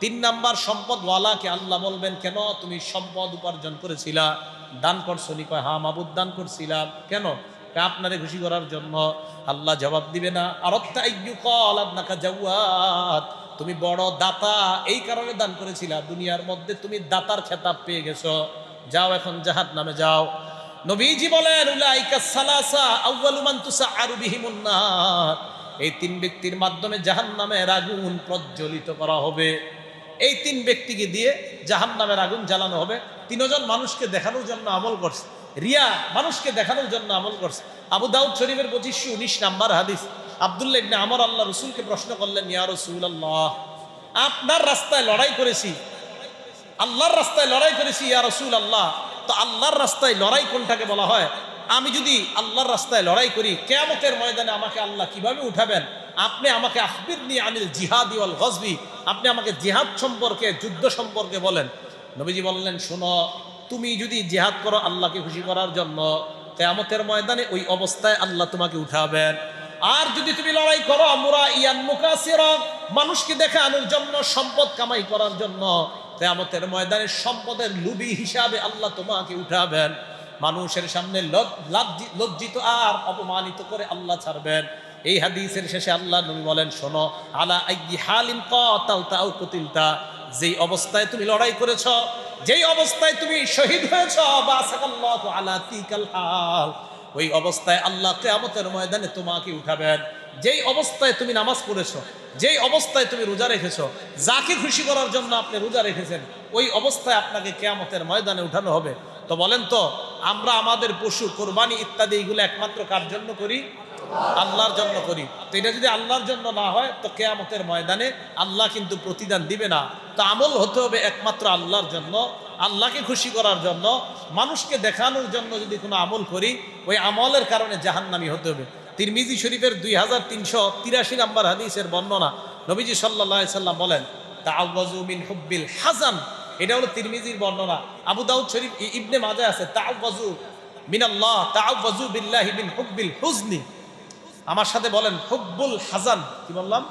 3 নাম্বার সম্পদওয়ালাকে আল্লাহ বলবেন, কেন তুমি সম্পদ উপার্জন করেছিলা, দান করছো নি? কয়, হ্যাঁ মাবুদ দান করছিলাম। কেন? আপনারে খুশি করার জন্য। আল্লাহ জবাব দিবে না, আরাদতা আইয়ুকাল আন্নাকা জাওয়াদ, তুমি বড় দাতা, এই কারণে দান করেছিলা, দুনিয়ার মধ্যে তুমি দাতার খেতাব পেয়ে গেছো, যাও এখন জাহান্নামে যাও। নবীজি বলেন, উলাইকা সালাসা আউয়ালু মান তুসআরু বিহিমুন নার, এই 3 ব্যক্তির মাধ্যমে জাহান্নামের আগুন প্রজ্বলিত করা হবে। এই 3 ব্যক্তিকে দিয়ে জাহান্নামের আগুন জ্বালানো হবে। 3 জন মানুষকে দেখানোর জন্য আমল করছে, রিয়া, মানুষকে দেখানোর জন্য আমল করছে। আবু দাউদ শরীফের 2519 নাম্বার হাদিস। আব্দুল্লাহ ইবনে আমর আল্লাহ রাসূলকে প্রশ্ন করলেন, ইয়া রাসূলুল্লাহ, আপনার রাস্তায় লড়াই করেছি, আল্লাহর রাস্তায় লড়াই করেছি ইয়া রাসূলুল্লাহ, তো আল্লাহর রাস্তায় লড়াই কোনটাকে বলা হয়? আমি যদি আল্লাহর রাস্তায় লড়াই করি, কিয়ামতের ময়দানে আমাকে আল্লাহ কিভাবে উঠাবেন? আপনি আমাকে আখবিরনি আনিল জিহাদি ওয়াল গজবি, আপনি আমাকে জিহাদ সম্পর্কে, যুদ্ধ সম্পর্কে বলেন। নবীজি বললেন, শোনো, তুমি যদি জিহাদ করো আল্লাহকে খুশি করার জন্য, কিয়ামতের ময়দানে ওই অবস্থায় আল্লাহ তোমাকে উঠাবেন। আর যদি তুমি লড়াই করো মুরাইয়ান মুকাসিরা, মানুষকে দেখানোর জন্য, সম্পদ কামাই করার জন্য, কিয়ামতের ময়দানে সম্পদের লোভী হিসাবে আল্লাহ তোমাকে উঠাবেন। মানুষের সামনে লজ্জিত আর অপমানিত করে আল্লাহ ছাড়বেন। এই হাদিসের শেষে আল্লাহ নবী বলেন, শোনো, আলা আইয়ি হালিন কাতালতা আও কুতিলতা, যেই অবস্থায় তুমি লড়াই করেছ, যেই অবস্থায় তুমি শহীদ হয়েছ, বাসাকাল্লাহু আলা তিকাল হাল, ওই অবস্থায় আল্লাহ কিয়ামতের ময়দানে তোমাকে উঠাবেন। যেই অবস্থায় তুমি নামাজ পড়েছো, যেই অবস্থায় তুমি রোজা রেখেছো, যাকে খুশি করার জন্য আপনি রোজা রেখেছেন, ওই অবস্থায় আপনাকে কিয়ামতের ময়দানে উঠানো হবে। তো বলেন তো, আমরা আমাদের পশু কোরবানি ইত্যাদি এগুলো একমাত্র কার জন্য করি? আল্লাহর জন্য করি। তো এটা যদি আল্লাহর জন্য না হয়, তো কিয়ামতের ময়দানে আল্লাহ কিন্তু প্রতিদান দিবে না। তো আমল হতে হবে একমাত্র আল্লাহর জন্য, আল্লাহকে খুশি করার জন্য, মানুষকে দেখানোর জন্য যদি কোনো আমল করি, ওই আমলের কারণে জাহান্নামী হতে হবে। তিরমিজি শরীফের 2383 নম্বর হাদিসের বর্ণনা, নবীজি সাল্লাল্লাহু আলাইহি সাল্লাম বলেন, তাআওয়াযু মিন হুব্বিল হাযান। এটা হলো তিরমিজির বর্ণনা। আবু দাউদ শরীফ, ইবনে মাজাহ আছে, তাআওয়াযু মিনাল্লাহ, তাআওয়াযু বিল্লাহি মিন হুব্বিল হুজনি। আমার সাথে বলেন হুব্বুল হাযান। কি বললাম?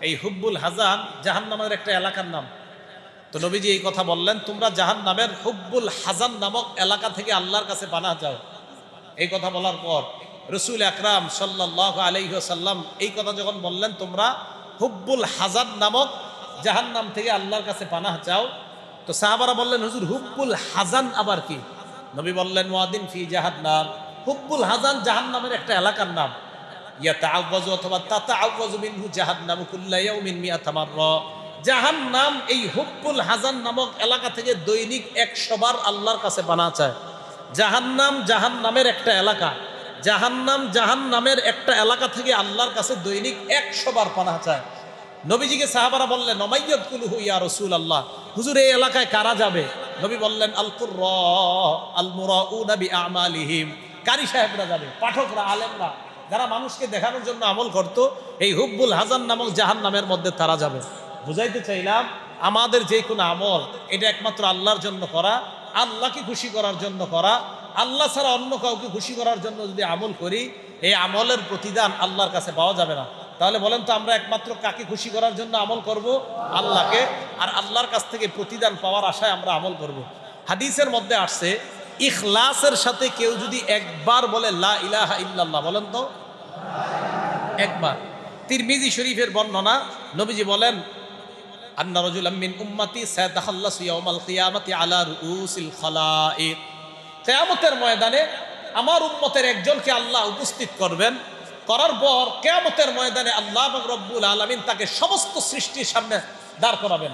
এই হুব্বুল হাযান জাহান্নামের একটা এলাকার নাম। তো নবীজি এই কথা বললেন, তোমরা জাহান্নামের হুব্বুল হাযান নামক এলাকা থেকে আল্লাহর কাছে পানাহ চাও। এই কথা বলার পর রাসূল আকরাম সাল্লাল্লাহু আলাইহি ওয়াসাল্লাম এই কথা যখন বললেন, তোমরা হুব্বুল হাযান নামক জাহান্নাম থেকে আল্লাহর কাছে পানাহ চাও, তো সাহাবারা বললেন, হুজুর হুব্বুল হাযান আবার কি? নবী বললেন, ওয়াদিন ফি জাহান্নাম। হুব্বুল হাযান জাহান্নামের একটা এলাকার নাম। ইয়াতাআওয়াযু অথবা তাতাআওয়াযু মিনহু জাহান্নামু কুল্লা ইয়াউমিন মিআতা মাররা। জাহান্নাম এই হুব্বুল হাযান নামক এলাকা থেকে দৈনিক 100 বার আল্লাহর কাছে পানাহ চায়। জাহান্নাম জাহান্নামের একটা এলাকা, জাহান্নামের একটা এলাকা থেকে আল্লাহর কাছে দৈনিক 100 বার পানাহ চায়। নবীজিকে সাহাবারা বললেন, নমাইয়াদকুলুহু ইয়া রাসূলুল্লাহ, হুজুর এই এলাকায় কারা যাবে? নবী বললেন, আল কুররা আল মুরাউনা বিআমালিহিম, কারি সাহেবরা যাবে, পাঠকরা, আলেমরা, যারা মানুষকে দেখানোর জন্য আমল করত, এই হুব্বুল হাযান নামক জাহান্নামের মধ্যে তারা যাবে। বুঝাইতে চাইলাম, আমাদের যে কোনো আমল এটা একমাত্র আল্লাহর জন্য করা, আল্লাহকে খুশি করার জন্য করা। আল্লাহ ছাড়া অন্য কাউকে খুশি করার জন্য যদি আমল করি, এই আমলের প্রতিদান আল্লাহর কাছে পাওয়া যাবে না। তাহলে বলেন তো, আমরা একমাত্র কাকে খুশি করার জন্য আমল করব? আল্লাহকে। আর আল্লাহর কাছ থেকে প্রতিদান পাওয়ার আশায় আমরা আমল করব। হাদিসের মধ্যে আসছে, ইখলাসের সাথে কেউ যদি একবার বলে লা ইলাহা ইল্লাল্লাহ, বলেন তো একবার। তিরমিজি শরীফের বর্ণনা, নবীজি বলেন, আন্না রাজুলাম মিন উম্মতি সায়াতাখাল্লাসু ইয়াউমাল কিয়ামাতি আলা রুউসিল খালাইক। কিয়ামতের ময়দানে আমার উম্মতের একজনকে আল্লাহ উপস্থিত করবেন, করার পর কিয়ামতের ময়দানে আল্লাহ পাক রব্বুল আলামিন তাকে সমস্ত সৃষ্টির সামনে দাঁড় করাবেন।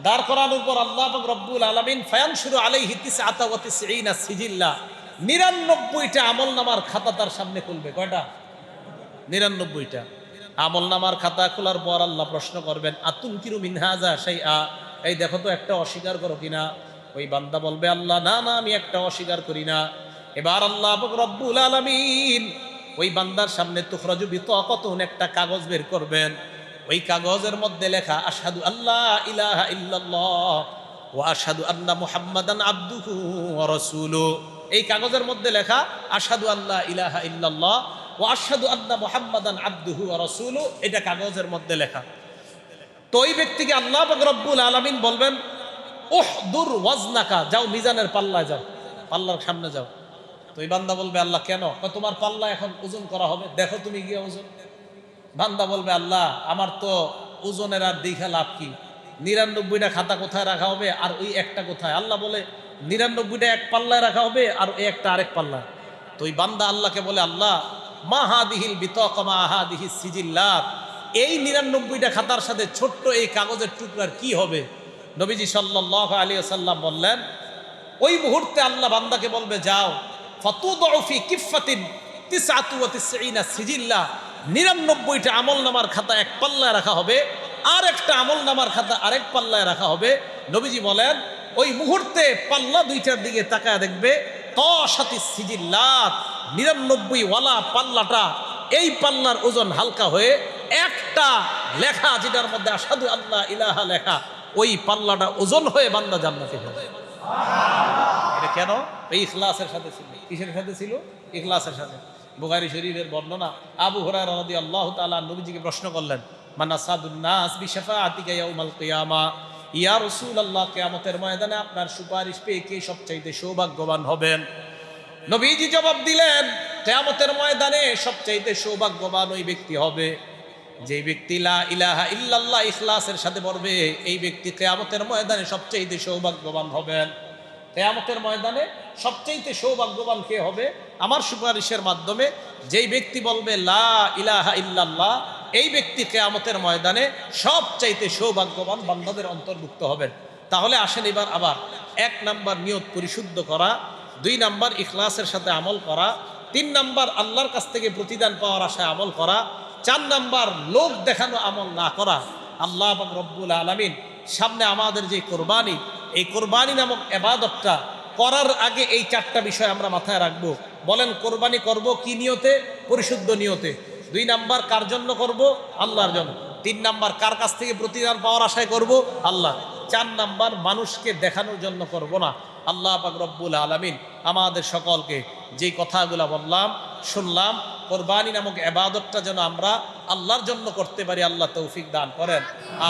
দাঁড় করানোর পর আল্লাহ পাক রব্বুল আলামিন ফায়ানশুরু আলাইহি 99 সিজিল্লা, 99টা আমলনামার খাতা তার সামনে খুলবে। কয়টা? 99টা আমলনামার খাতা খোলার পর আল্লাহ প্রশ্ন করবেন, আতুনকিরু মিন হাযা শাইআ, এই দেখো তো একটা অস্বীকার করো কিনা? ওই বান্দা বলবে, আল্লাহ না না, আমি একটা অস্বীকার করি না। এবার আল্লাহ পাক রব্বুল আলামিন ওই বান্দার সামনে তুখরাজু বিতাকাতুন, একটা কাগজ বের করবেন। ওই কাগজের মধ্যে লেখা, আশহাদু আল্লা ইলাহা ইল্লাল্লাহ ওয়া আশহাদু আন্না মুহাম্মাদান আবদুহু ওয়া রাসূলুহু। এই কাগজের মধ্যে লেখা আশহাদু আল্লা ইলাহা ইল্লাল্লাহ ওয়া আশহাদু আন্না মুহাম্মাদান আবদুহু ওয়া রাসূলুহু, এটা কাগজের মধ্যে লেখা। তো ওই ব্যক্তিকে আল্লাহ পাক রব্বুল আলামিন বলবেন, উহদুর ওয়াজনাকা, যাও মিজানের পাল্লায় যাও, পাল্লার সামনে যাও। তো এই বান্দা বলবে, আল্লাহ কেন? তোমার পাল্লা এখন ওজন করা হবে, দেখো তুমি গিয়ে ওজন। বান্দা বলবে, আল্লাহ আমার তো ওজনের আর দেখা লাভ কি? 99টা খাতা কোথায় রাখা হবে আর ওই একটা কোথায়? আল্লাহ বলে, 99টা এক পাল্লায় রাখা হবে আর ওই একটা আরেক পাল্লায়। তো ওই বান্দা আল্লাহকে বলে, আল্লাহ মা হাদিহিল বিতাকা মা হাদিহিস সিজিল্লাত, এই 99টা খাতার সাথে ছোট্ট এই কাগজের টুকরার কি হবে? নবীজি সাল্লাল্লাহু আলাইহি ওয়াসাল্লাম বললেন, ওই মুহূর্তে আল্লাহ বান্দাকে বলবে, যাও ফাতুদউ ফি কিফাতিন 99 সিজিল্লা, 99টা আমলনামার খাতা এক পাল্লায় রাখা হবে, আর একটা আমলনামার খাতা আরেক পাল্লায় রাখা হবে। নবীজি বলেন, ওই মুহূর্তে পাল্লা দুইটার দিকে তাকায় দেখবে, তাশাতিস সিজিল্লাত, 99 ওয়ালা পাল্লাটা, এই পাল্লার ওজন হালকা হয়ে একটা লেখা যেটার মধ্যে আশহাদু আল্লাহ ইলাহা লেখা, ওই পাল্লাটা ওজন হয়ে বান্দা জান্নাতে যাবে। এটা কেন? এই ইখলাসের সাথে ছিল। কিসের সাথে ছিল? ইখলাসের সাথে। বুখারী শরীফের বর্ণনা, আবু হুরায়রা রাদিয়াল্লাহু তাআলা নবীজিকে প্রশ্ন করলেন, মান আসাদুন নাস বিশাফাআতিকা ইয়াউমাল কিয়ামা, ইয়া রাসূলুল্লাহ, কিয়ামতের ময়দানে আপনার সুপারিশ পেয়ে কে সবচাইতে সৌভাগ্যবান হবেন? নবীজি জবাব দিলেন, কিয়ামতের ময়দানে সবচাইতে সৌভাগ্যবান ওই ব্যক্তি হবে যে ব্যক্তি লা ইলাহা ইল্লাল্লাহ ইখলাসের সাথে পড়বে, এই ব্যক্তি কিয়ামতের ময়দানে সবচাইতে সৌভাগ্যবান হবেন। কিয়ামতের ময়দানে সবচাইতে সৌভাগ্যবান কে হবে? আমার সুপারিশের মাধ্যমে যেই ব্যক্তি বলবে লা ইলাহা ইল্লাল্লাহ, এই ব্যক্তি কিয়ামতের ময়দানে সবচাইতে সৌভাগ্যবান বান্দাদের অন্তর্ভুক্ত হবেন। তাহলে আসেন এবার আবার 1 নাম্বার নিয়ত পরিশুদ্ধ করা, 2 নাম্বার ইখলাসের সাথে আমল করা, 3 নাম্বার আল্লাহর কাছ থেকে প্রতিদান পাওয়ার আশায় আমল করা, 4 নাম্বার লোক দেখানো আমল না করা। আল্লাহ পাক রব্বুল আলামিন সামনে আমাদের যে কোরবানি, এই কোরবানি নামক ইবাদতটা করার আগে এই 4টা বিষয় আমরা মাথায় রাখবো। বলেন, কোরবানি করব কি নিয়তে? পরিশুদ্ধ নিয়তে। 2 নাম্বার কার জন্য করব? আল্লাহর জন্য। 3 নাম্বার কার কাছ থেকে প্রতিদান পাওয়ার আশায় করব? আল্লাহ। 4 নাম্বার মানুষকে দেখানোর জন্য করব না। আল্লাহ পাক রব্বুল আলামিন আমাদের সকলকে যেই কথাগুলো বললাম, শুনলাম, কোরবানি নামক ইবাদতটা যেন আমরা আল্লাহর জন্য করতে পারি, আল্লাহ তৌফিক দান করেন।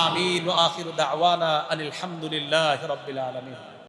আমিন। ওয়া আখিরু দাওয়ানা আনিল হামদুলিল্লাহি রাব্বিল আলামিন।